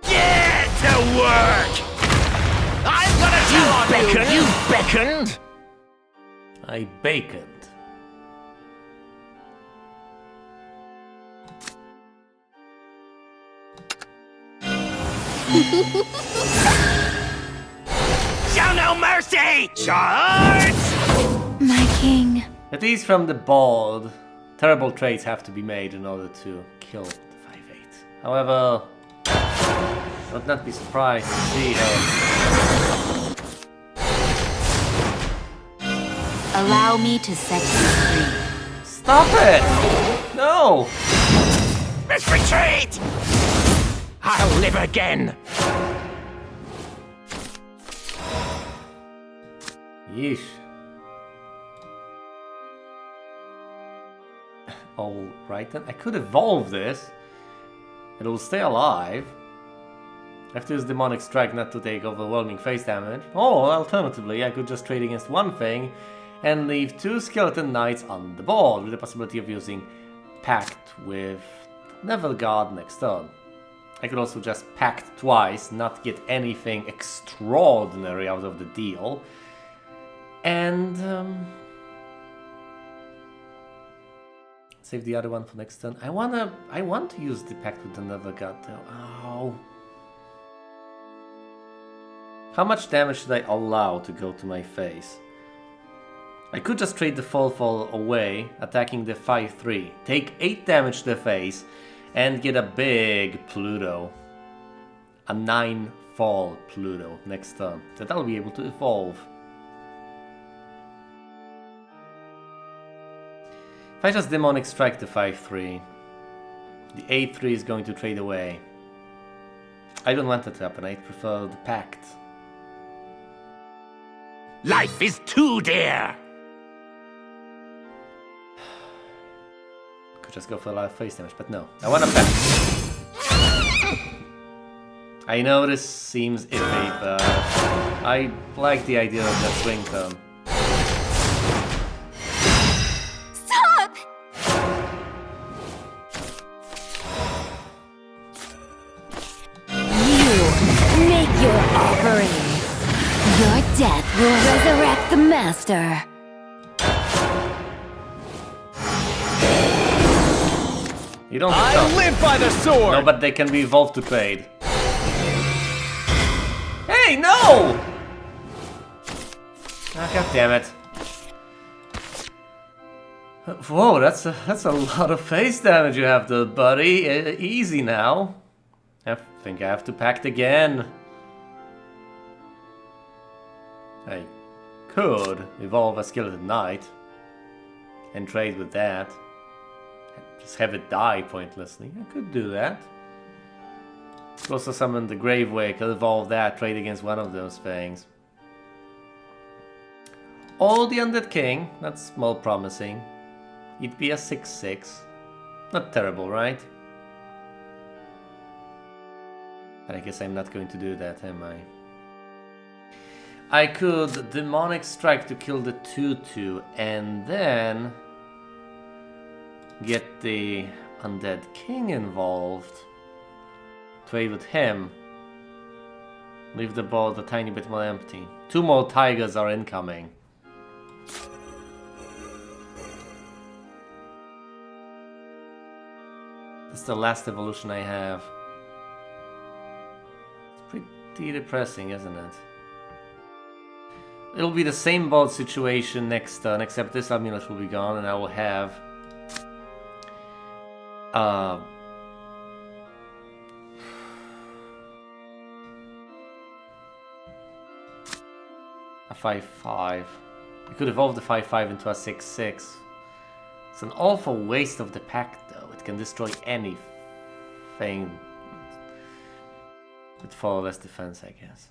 Get to work! I'm gonna tell on you! You beckoned! I baconed. Show no mercy! Charge! My king. At least from the board, terrible trades have to be made in order to kill the 5/8. However, I would not be surprised to see how... Allow me to set you free. Stop it! No! Let's retreat! I'll live again! Yeesh. Alright then, I could evolve this. It'll stay alive. I have to use Demonic Strike not to take overwhelming face damage. Or alternatively, I could just trade against one thing and leave 2 Skeleton Knights on the board with the possibility of using Pact with Neville Guard next turn. I could also just Pact twice, not get anything extraordinary out of the deal. And save the other one for next turn. I want to use the Pact with another god though. Oh. How much damage should I allow to go to my face? I could just trade the Fall away, attacking the 5/3. Take 8 damage to the face and get a big Pluto. A 9 fall Pluto next turn that I'll be able to evolve. If I just Demonic Strike the 5/3, the 8/3 is going to trade away. I don't want that to happen, I prefer the Pact. Life is too dear! Could just go for a lot of face damage, but no. I want a Pact. I know this seems iffy, but I like the idea of that swing turn. Stop! You make your offering. Your death will resurrect the master. You don't I stop. live by the sword! No, but they can be evolved to trade. Hey, no! Ah, God damn it. Whoa, that's a lot of face damage you have there, buddy. Easy now. I think I have to pact again. I could evolve a Skeleton Knight and trade with that. Just have it die pointlessly. I could do that. Also summon the Gravewaker, evolve that, trade against one of those things. Or the Undead King, that's more promising. It'd be a 6/6. Not terrible, right? But I guess I'm not going to do that, am I? I could Demonic Strike to kill the 2/2 and then get the Undead King involved. Trade with him. Leave the board a tiny bit more empty. 2 more tigers are incoming. That's the last evolution I have. It's pretty depressing, isn't it? It'll be the same board situation next turn, except this amulet will be gone and I will have a 5/5. You could evolve the 5/5 into a 6/6. It's an awful waste of the pact, though. It can destroy anything with far less defense, I guess.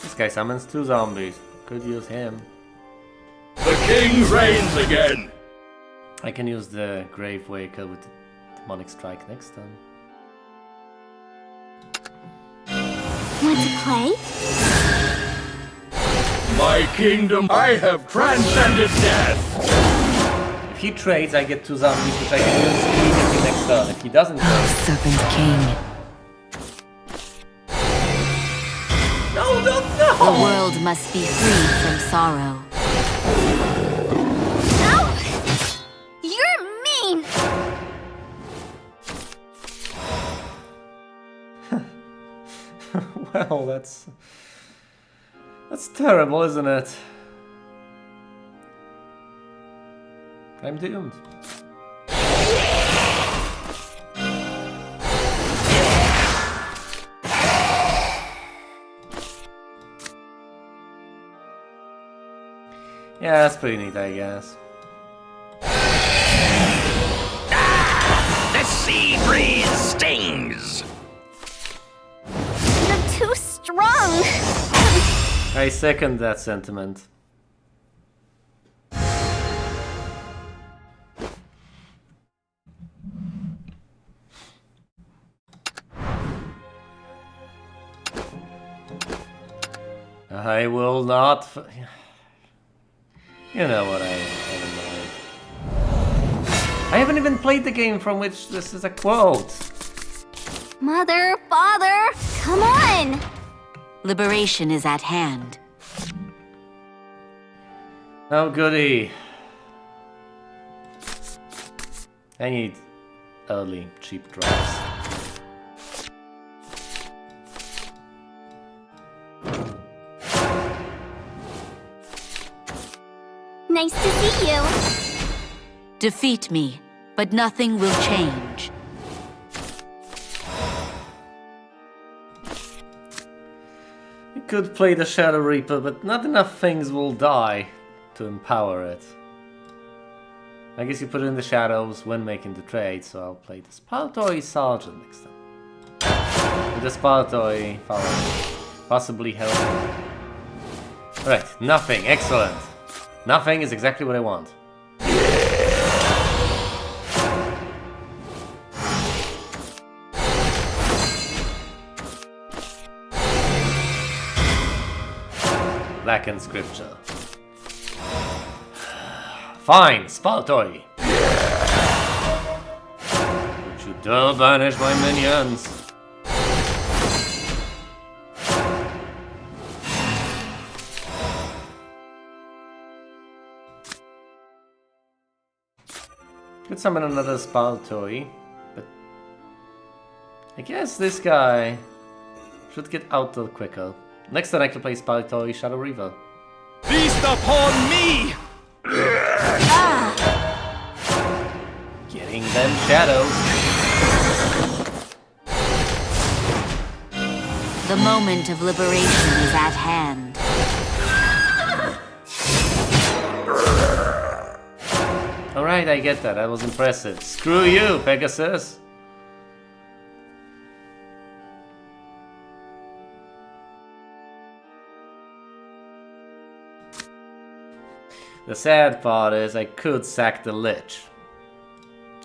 This guy summons 2 zombies. Could use him. The king reigns again! I can use the Gravewaker with the Demonic Strike next turn. Want to play? My kingdom, I have transcended death! If he trades, I get 2 zombies, which I can use immediately next turn. If he doesn't trade... Serpent King. No! The world must be freed from sorrow. No! You're mean! Well, that's terrible, isn't it? I'm doomed. Yeah, that's pretty neat, I guess. The sea breeze stings! You're too strong! I second that sentiment. I will not... You know what I haven't mind. I haven't even played the game from which this is a quote. Mother, father, come on! Liberation is at hand. Oh goody. I need early, cheap drops. Nice to see you. Defeat me, but nothing will change. You could play the Shadow Reaper, but not enough things will die to empower it. I guess you put it in the shadows when making the trade, so I'll play the Spartoi Sergeant next time. With the Spartoi following. Possibly help. Alright, nothing. Excellent. Nothing is exactly what I want. Blackened scripture. Fine, Spartoi. Would you dare banish my minions? Could summon another Spartoi, but I guess this guy should get out there quicker. Next turn I can play Spalitoy Shadow Reaver. Feast upon me! Getting them shadows. The moment of liberation is at hand. Alright, I get that. That was impressive. Screw you, Pegasus. The sad part is I could sack the Lich.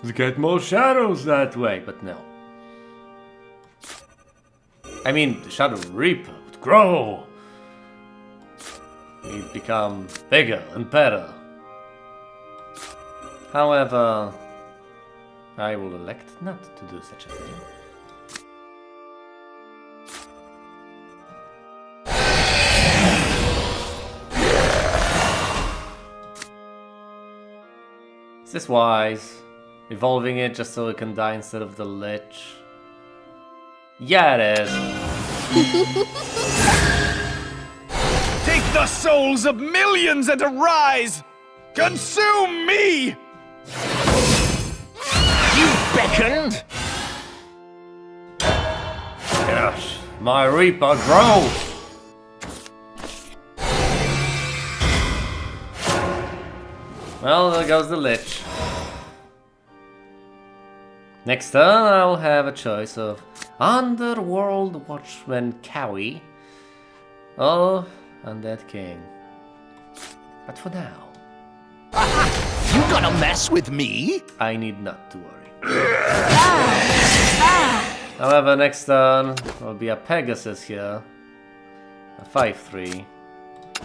To get more shadows that way, but no. I mean, the Shadow Reaper would grow. He'd become bigger and better. However, I will elect not to do such a thing. Is this wise? Evolving it just so it can die instead of the Lich? Yeah, it is. Take the souls of millions and arise! Consume me! You beckoned! Yes, my Reaper grows! Well, there goes the Lich. Next turn, I'll have a choice of Underworld Watchman Cowie or Undead King. But for now, You gonna mess with me? I need not to worry. However, next turn will be a Pegasus here. A 5/3.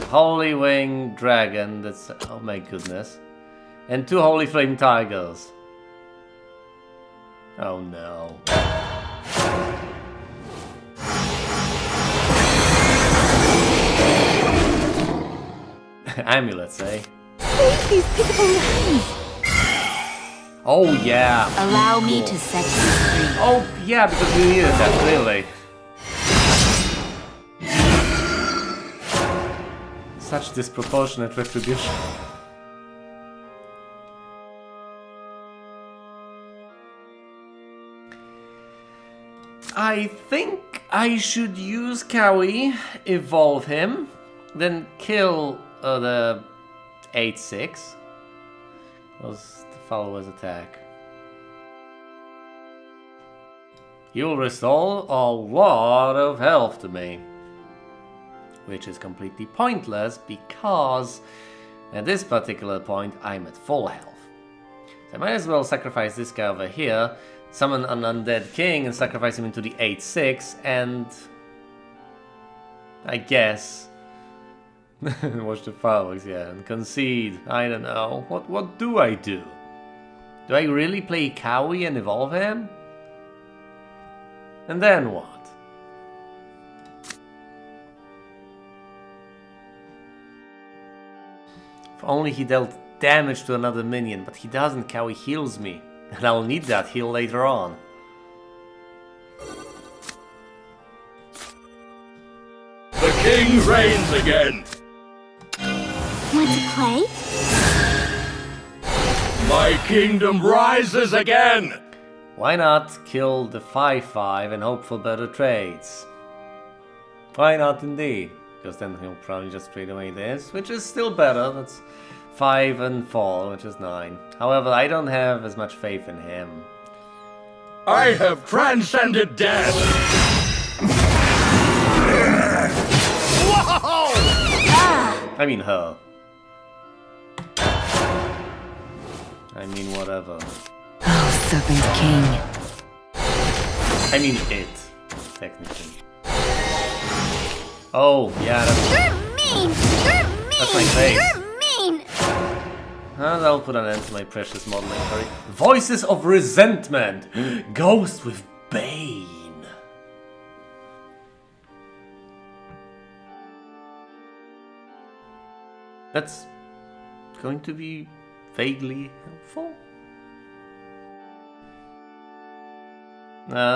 Holy Wing Dragon, that's... oh my goodness. And 2 Holy Flame Tigers. Oh no. Amulets, eh? These pitiful lines. Oh yeah. Allow me to set you free. Oh yeah, because we needed that, clearly. Such disproportionate retribution. I think I should use Cowie, evolve him, then kill the 8/6. Was the follower's attack. You'll restore a lot of health to me. Which is completely pointless because at this particular point I'm at full health. So I might as well sacrifice this guy over here, summon an Undead King and sacrifice him into the 8/6 and... I guess... watch the fireworks, yeah, and concede. I don't know. What do I do? Do I really play Cowie and evolve him? And then what? If only he dealt damage to another minion, but he doesn't. Cowie heals me, and I'll need that heal later on. The king reigns again! Want to play? My kingdom rises again! Why not kill the 5/5 and hope for better trades? Why not indeed? Because then he'll probably just trade away this, which is still better. That's 5 and 4, which is 9. However, I don't have as much faith in him. I have transcended death! Whoa! I mean her. I mean whatever. Oh, Serpent King. I mean it, technically. Oh, yeah, that's... You're mean! You're mean! That's my face. You're mean! That'll put an end to my precious model inquiry. Voices of Resentment! Ghost with Bane! That's going to be vaguely helpful.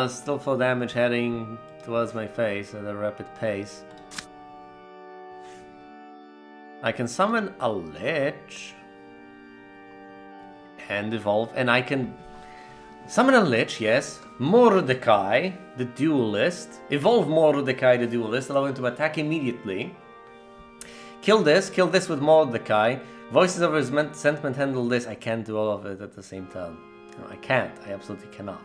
Still full damage heading towards my face at a rapid pace. I can summon a Lich and evolve, and I can summon a Lich, yes. Mordecai, the Duelist. Evolve Mordecai, the Duelist, allow him to attack immediately. Kill this with Mordecai. Voices of Resentment handle this. I can't do all of it at the same time. No, I can't. I absolutely cannot.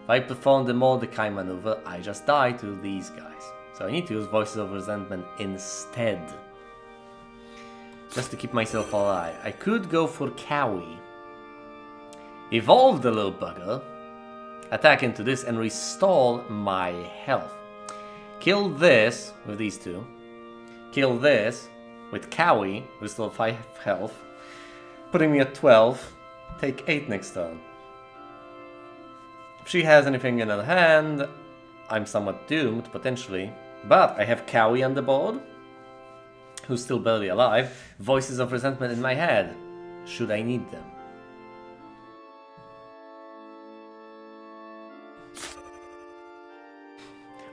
If I perform the Mordecai maneuver, I just die to these guys. So I need to use Voices of Resentment instead. Just to keep myself alive. I could go for Cowie. Evolve the little bugger. Attack into this and restore my health. Kill this with these two. Kill this with Cowie. Restore 5 health. Putting me at 12. Take 8 next turn. If she has anything in her hand, I'm somewhat doomed, potentially. But I have Cowie on the board, who's still barely alive. Voices of Resentment in my head, should I need them.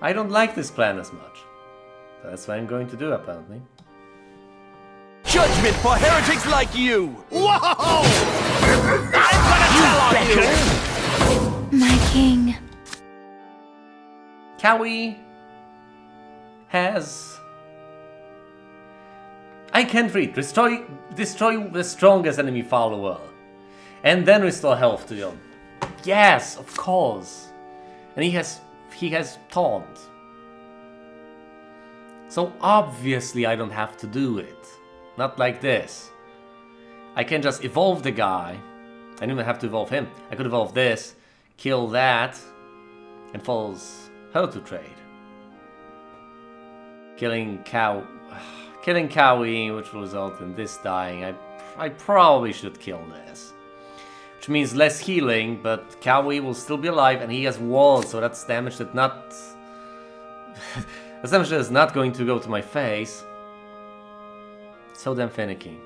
I don't like this plan as much. So that's what I'm going to do, apparently. Judgment for heretics like you! Whoa! I'm gonna tell on you! My king. Cowie has... I can't read. Destroy the strongest enemy follower. And then restore health to them. Yes, of course. And he has taunt. So obviously I don't have to do it. Not like this. I can just evolve the guy. I don't even have to evolve him. I could evolve this, kill that, and force her to trade. Killing Cowie, which will result in this dying. I probably should kill this. Which means less healing, but Cowie will still be alive, and he has walls, so that's damage that not... that's damage that is not going to go to my face. So damn finicky.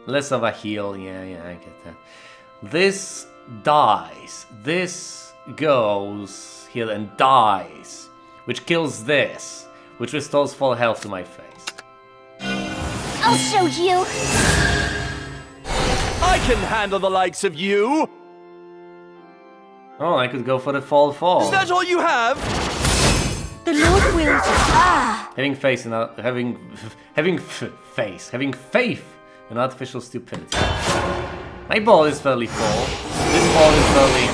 Less of a heal, yeah, I get that. This dies. This goes here and dies. Which kills this. Which restores full health to my face. I'll show you! I can handle the likes of you! Oh, I could go for the fall. Is that all you have? The Lord will. Having faith in artificial stupidity. My ball is fairly full. This ball is fairly...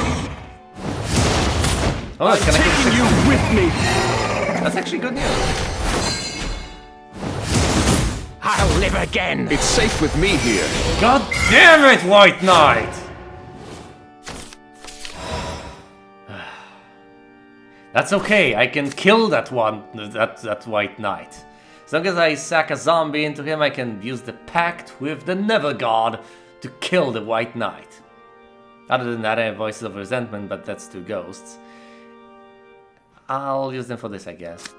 Oh, I'm taking you with me! That's actually good news. I'll live again! It's safe with me here. God damn it, White Knight! That's okay, I can kill that White Knight. As long as I sack a zombie into him, I can use the pact with the Never God to kill the White Knight. Other than that, I have Voices of Resentment, but that's 2 ghosts. I'll use them for this, I guess.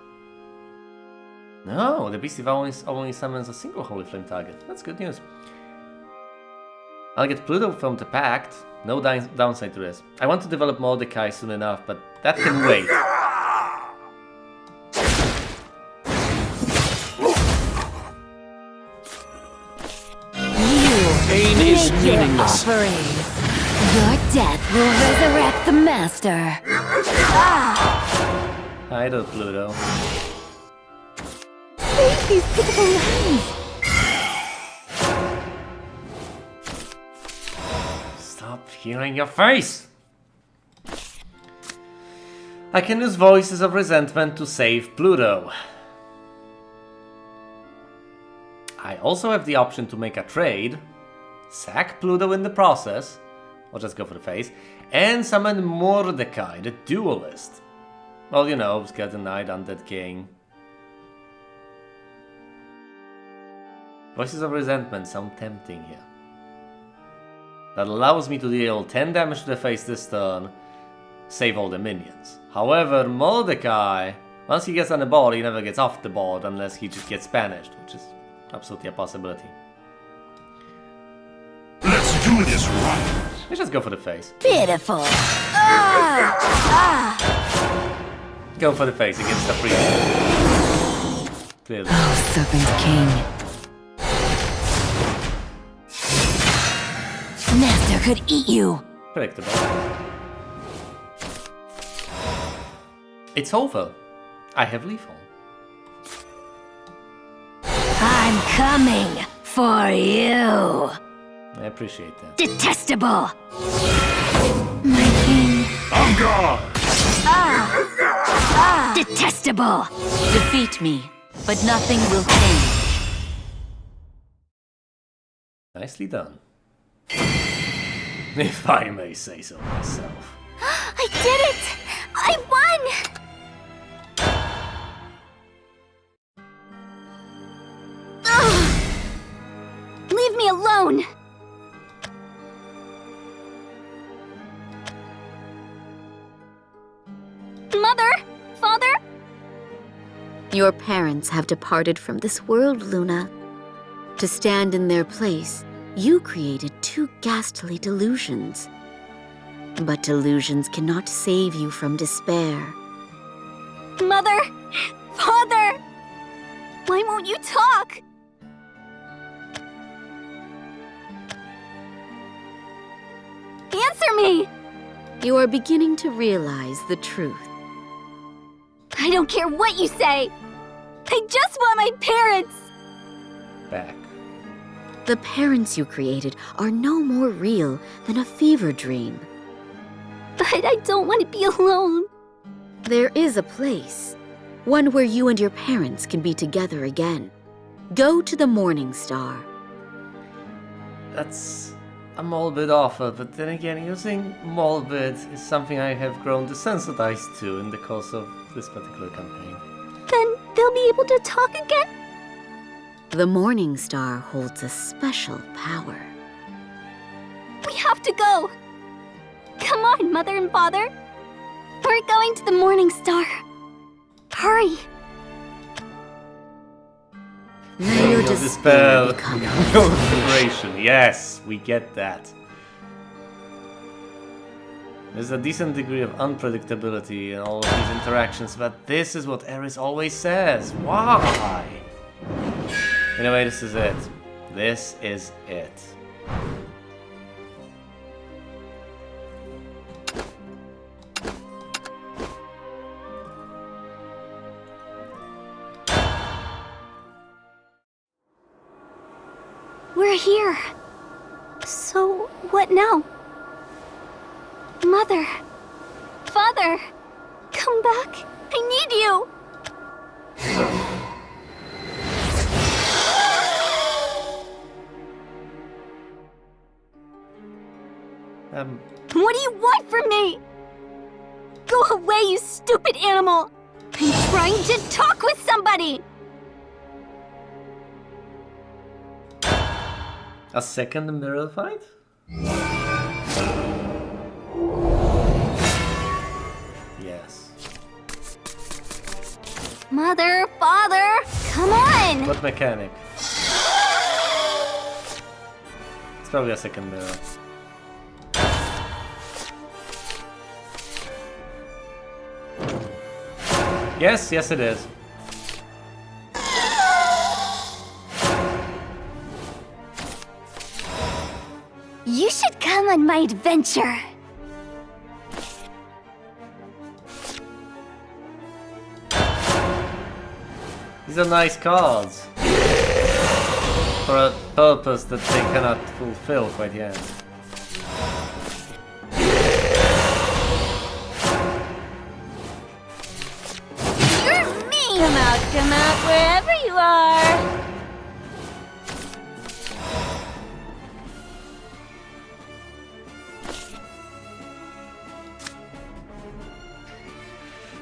No, the Beastie only summons a single Holy Flame target. That's good news. I'll get Pluto from the pact. No downside to this. I want to develop Mordecai soon enough, but that can wait. Pain is meaningless. Your death will resurrect the master. Hi there, Pluto. Save these pitiful lambs! Stop healing your face! I can use Voices of Resentment to save Pluto. I also have the option to make a trade, sack Pluto in the process, or just go for the face, and summon Mordecai, the Duelist. Well, you know, Skeleton Knight, Undead King. Voices of Resentment sound tempting here. That allows me to deal 10 damage to the face this turn, save all the minions. However, Mordecai, once he gets on the board, he never gets off the board unless he just gets banished, which is absolutely a possibility. Let's do this right. Let's just go for the face. Pitiful. Go for the face against the priest. Clearly. Oh, Serpent King. could eat you. Predictable. It's over. I have lethal. I'm coming for you. I appreciate that. Detestable. My king. Detestable. Defeat me, but nothing will change. Nicely done. If I may say so myself. I did it! I won! Ugh. Leave me alone! Mother? Father? Your parents have departed from this world, Luna. To stand in their place, you created two ghastly delusions. But delusions cannot save you from despair. Mother? Father? Why won't you talk? Answer me! You are beginning to realize the truth. I don't care what you say! I just want my parents! Back. The parents you created are no more real than a fever dream. But I don't want to be alone. There is a place, one where you and your parents can be together again. Go to the Morning Star. That's a morbid offer, but then again, using morbid is something I have grown desensitized to in the course of this particular campaign. Then they'll be able to talk again? The Morning Star holds a special power. We have to go! Come on, Mother and Father! We're going to the Morning Star. Hurry! May your despair become no inspiration. Yes, we get that. There's a decent degree of unpredictability in all of these interactions, but this is what Eris always says. Why? Anyway, this is it. This is it. We're here. So, what now? Mother. Father. Come back. I need you. What do you want from me? Go away, you stupid animal. I'm trying to talk with somebody. A second mirror fight? Yes. Mother, Father, come on! What mechanic? It's probably a second mirror. Yes, yes it is. You should come on my adventure. These are nice cards. For a purpose that they cannot fulfill quite yet. You're mean! Come out, wherever you are.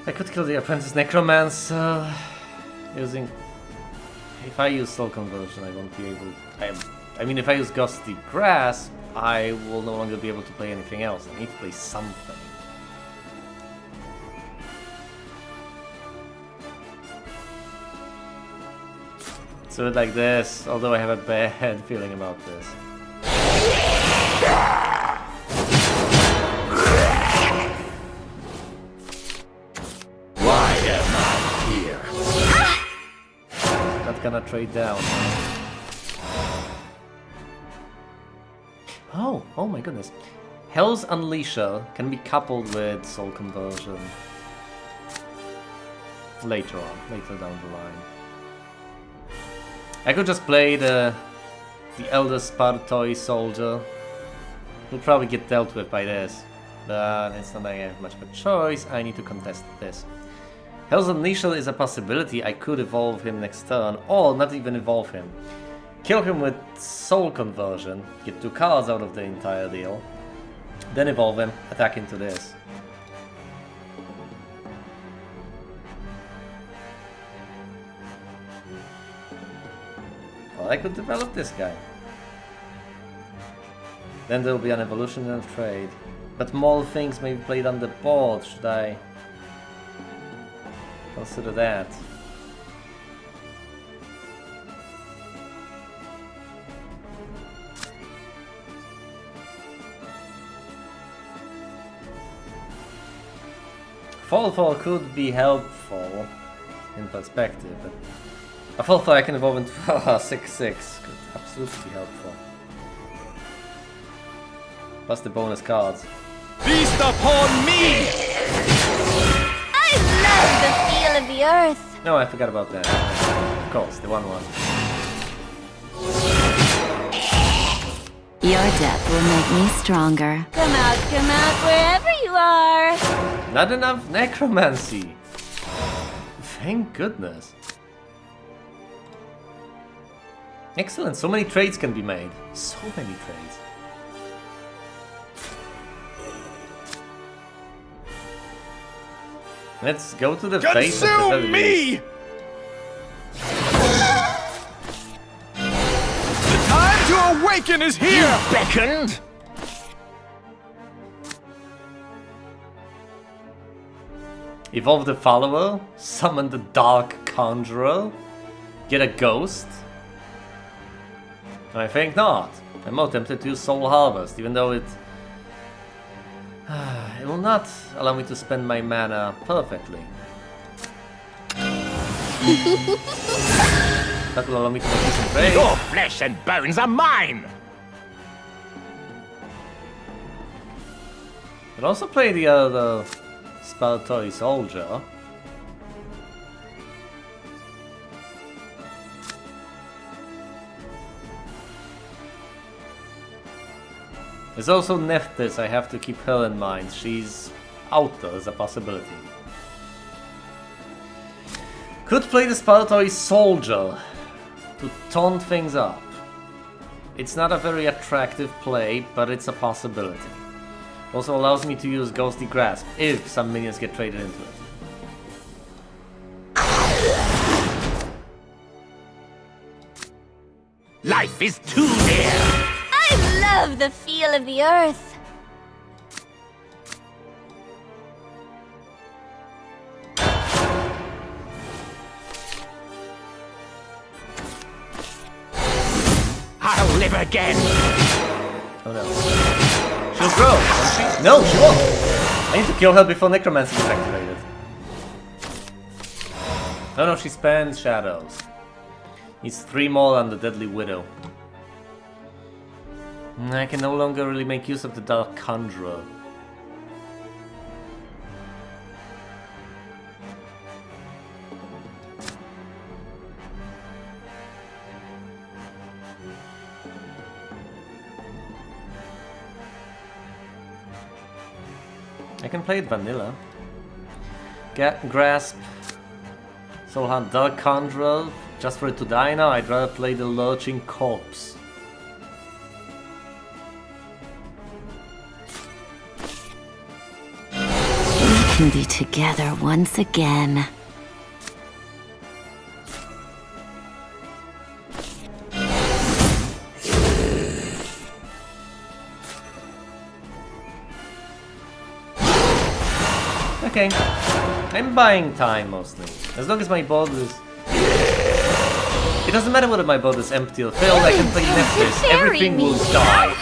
I could kill the apprentice necromancer using. If I use soul conversion, I won't be able. I mean, if I use gusty grasp, I will no longer be able to play anything else. I need to play something. So like this, although I have a bad feeling about this. Why am I here? Not gonna trade down. Oh my goodness. Hell's Unleasher can be coupled with Soul Conversion. Later down the line. I could just play the Elder Spartoi Soldier. He'll probably get dealt with by this. But it's not like I have much of a choice. I need to contest this. Hell's Unleasher is a possibility. I could evolve him next turn, or not even evolve him. Kill him with Soul Conversion, get 2 cards out of the entire deal, then evolve him, attack into this. Well, I could develop this guy. Then there will be an evolution and a trade. But more things may be played on the board. Should I consider that? Fall could be helpful in perspective, but a Fall I can evolve into 6/6 could absolutely be helpful. Plus the bonus cards. Feast upon me! I love the feel of the earth. No, I forgot about that. Of course, the 1/1. Your death will make me stronger. Come out, wherever you are. Not enough necromancy. Thank goodness. Excellent, so many trades can be made. So many trades. Let's go to the face of the Consume me! The time to awaken is here! You beckoned! Evolve the follower, summon the Dark Conjurer, get a ghost. I think not. I'm more tempted to use Soul Harvest, even though it will not allow me to spend my mana perfectly. That will allow me to make decent trade. Your flesh and bones are mine! I'll also play the other Spartoi Soldier. There's also Nephthys, I have to keep her in mind. She's out there as a possibility. Could play the Spartoi Soldier to taunt things up. It's not a very attractive play, but it's a possibility. Also allows me to use Ghostly Grasp if some minions get traded into it. Life is too dear! I love the feel of the earth. I'll live again! Oh no. She'll grow, won't she? No, she won't! I need to kill her before Necromancy is activated. Oh no, she spans Shadows. Needs 3 more on the Deadly Widow. I can no longer really make use of the Dark Conjurer. I can play it vanilla. Grasp, Soul Hunt, Dark Conjurer, just for it to die now. I'd rather play the Lurching Corpse. We can be together once again. Okay, I'm buying time mostly. As long as my board is... It doesn't matter whether my board is empty or filled, I can play Nephthys, everything will die.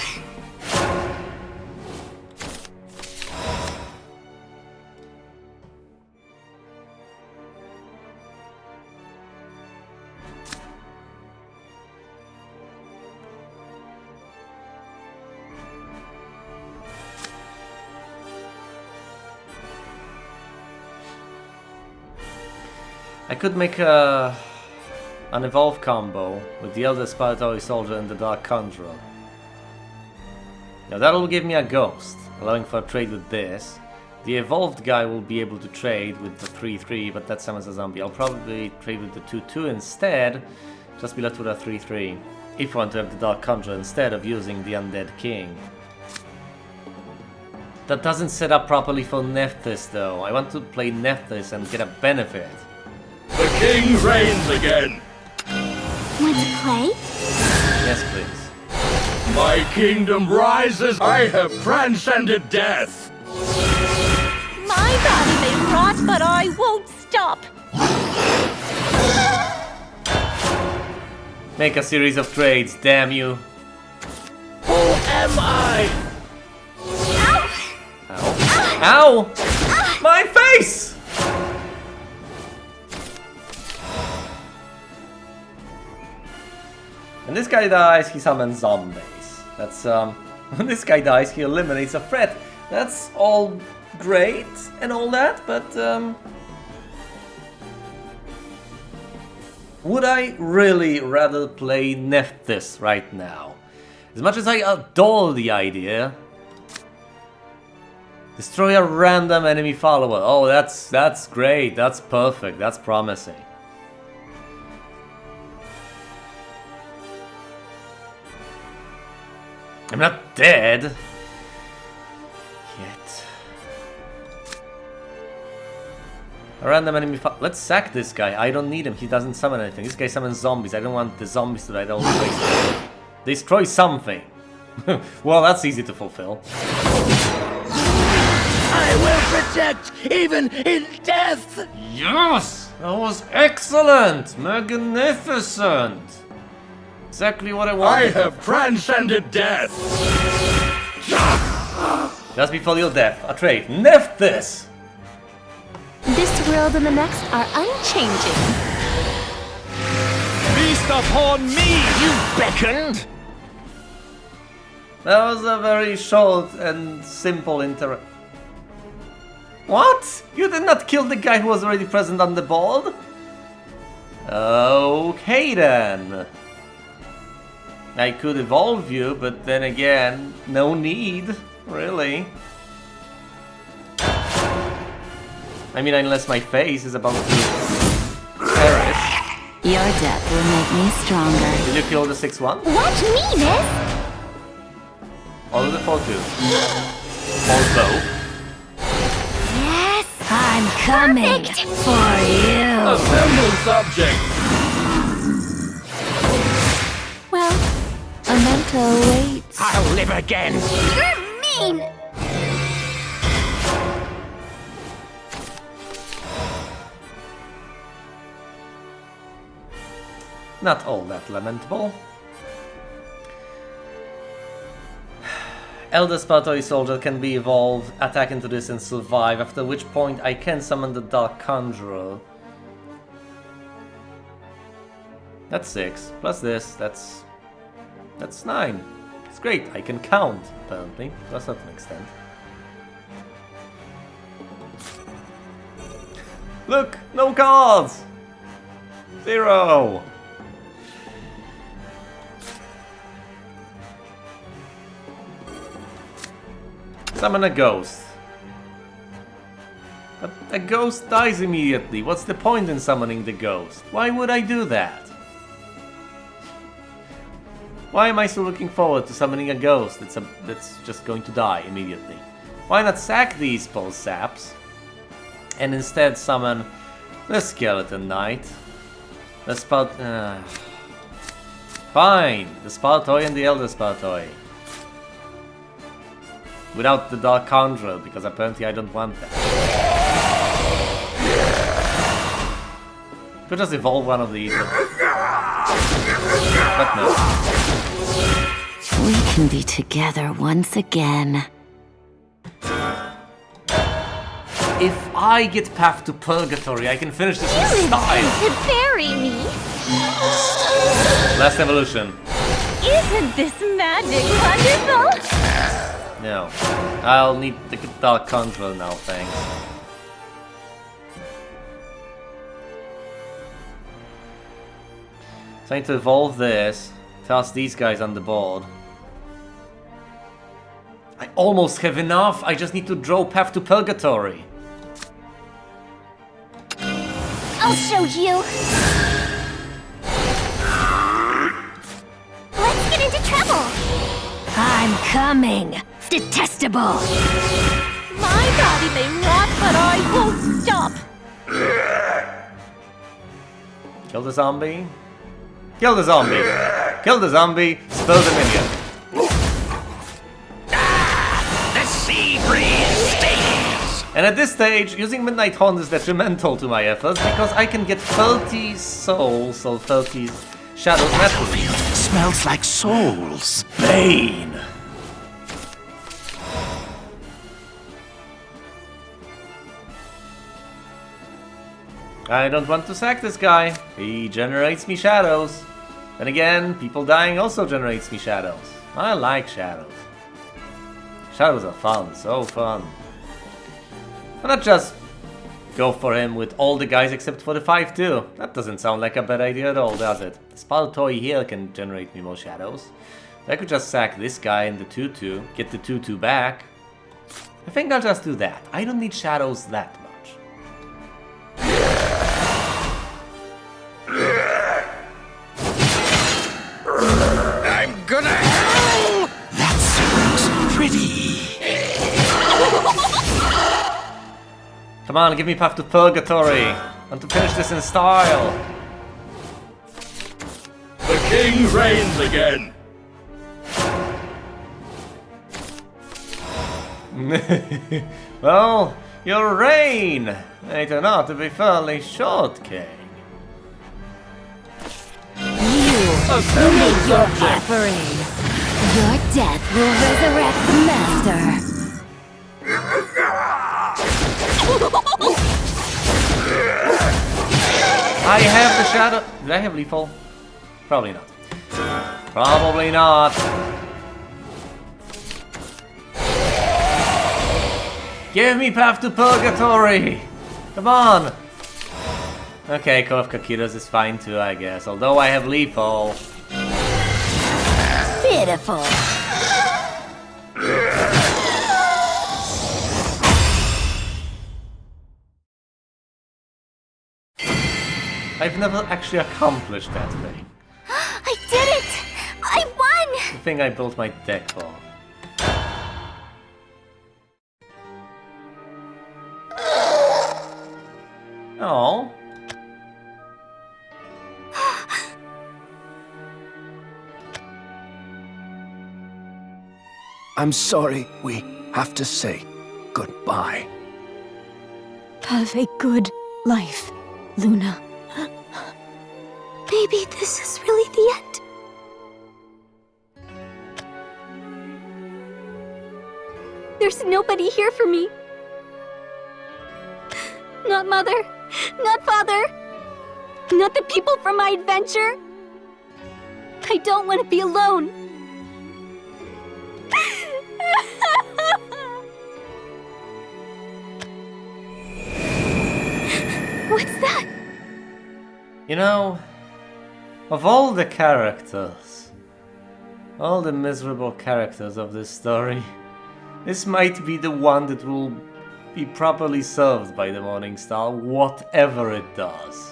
I could make an evolve combo with the Elder Spiritoy Soldier and the Dark Conjurer. Now that'll give me a ghost, allowing for a trade with this. The evolved guy will be able to trade with the 3-3, but that summons a zombie. I'll probably trade with the 2-2 instead, just be left with a 3-3. If I want to have the Dark Conjurer instead of using the Undead King. That doesn't set up properly for Nephthys though. I want to play Nephthys and get a benefit. The king reigns again! Want to play? Yes, please. My kingdom rises! I have transcended death! My body may rot, but I won't stop. Make a series of trades, damn you. Who am I? Ow! My face! When this guy dies, he summons zombies. That's, when this guy dies, he eliminates a threat. That's all great and all that, but, would I really rather play Nephthys right now? As much as I adore the idea. Destroy a random enemy follower. Oh, that's great. That's perfect. That's promising. I'm not dead. Yet. A random enemy let's sack this guy. I don't need him. He doesn't summon anything. This guy summons zombies. I don't want the zombies to die. They'll destroy something. Well, that's easy to fulfill. I will protect, even in death! Yes! That was excellent! Magnificent! Exactly what I wanted. I have transcended death! Just before your death, a trade. Nephthys! This world and the next are unchanging. Feast upon me, you beckoned! That was a very short and simple interaction. What? You did not kill the guy who was already present on the board? Okay then. I could evolve you, but then again, no need, really. I mean, unless my face is about to perish. Your death will make me stronger. Did you kill the 6-1? Watch me, miss! Or the 4-2? Or both? Yes! I'm coming Perfect. for you. Assemble subject! Well, a mental waits. I'll live again! You're mean! Not all that lamentable. Elder Spiritoy Soldier can be evolved, attack into this and survive, after which point I can summon the Dark Conjurer. That's 6, plus this, that's 9. It's great, I can count, apparently, to a certain extent. Look, no cards! 0! Summon a ghost. But a ghost dies immediately. What's the point in summoning the ghost? Why would I do that? Why am I still looking forward to summoning a ghost that's just going to die immediately? Why not sack these pulse saps and instead summon the Skeleton Knight? The Fine, the Spiritoy and the Elder Spiritoy. Without the Dark Conjurer, because apparently I don't want that. Could just evolve one of these, but no. We can be together once again. If I get Path to Purgatory, I can finish this in style. To bury me! Last evolution. Isn't this magic wonderful? No. I'll need the Dark Conjurer now, thanks. So I need to evolve this, toss these guys on the board. I almost have enough, I just need to draw Path to Purgatory. I'll show you. Let's get into trouble. I'm coming. Detestable. My body may rot, but I won't stop. Kill the zombie. Kill the zombie. Kill the zombie. Spill the minion. The sea breeze stings! And at this stage, using Midnight Horn is detrimental to my efforts because I can get 30 souls or 30 shadows naturally. Smells like souls. Bane! I don't want to sack this guy. He generates me shadows. Then again, people dying also generates me shadows. I like shadows. Shadows are fun, so fun. Why not just go for him with all the guys except for the 5-2? That doesn't sound like a bad idea at all, does it? Spell Toy here can generate me more shadows. I could just sack this guy and the 2-2, get the 2-2 back. I think I'll just do that. I don't need shadows that much. I'm gonna howl! That sounds pretty. Come on, give me Path to Purgatory. I want to finish this in style. The king reigns again! Well, your reign may turn out to be fairly short, King. Make your offering. Your death will resurrect the master. I have the shadow. Did I have lethal? Probably not. Probably not. Give me Path to Purgatory! Come on! Okay, Call of Kakiras is fine too, I guess. Although I have lethal. Pitiful. I've never actually accomplished that thing. I did it! I won! The thing I built my deck for. Oh. I'm sorry we have to say goodbye. Have a good life, Luna. Maybe this is really the end. There's nobody here for me. Not Mother, not Father, not the people from my adventure. I don't want to be alone. What's that? You know, of all the characters, all the miserable characters of this story, this might be the one that will be properly served by the Morning Star, whatever it does.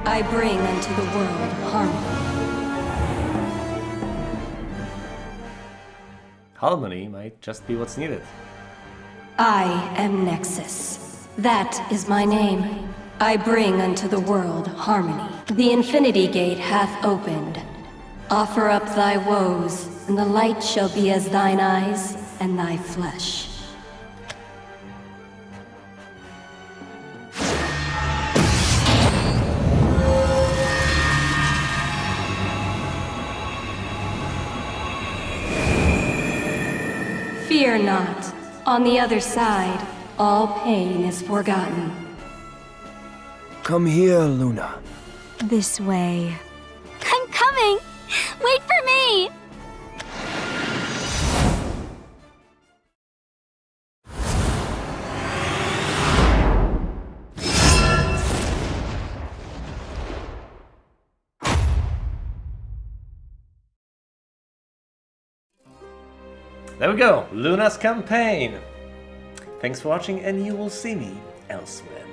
I bring unto the world harmony. Harmony might just be what's needed. I am Nexus. That is my name. I bring unto the world harmony. The Infinity Gate hath opened. Offer up thy woes, and the light shall be as thine eyes and thy flesh. Fear not. On the other side, all pain is forgotten. Come here, Luna. This way. I'm coming! Wait for me! There we go, Luna's campaign. Thanks for watching, and you will see me elsewhere.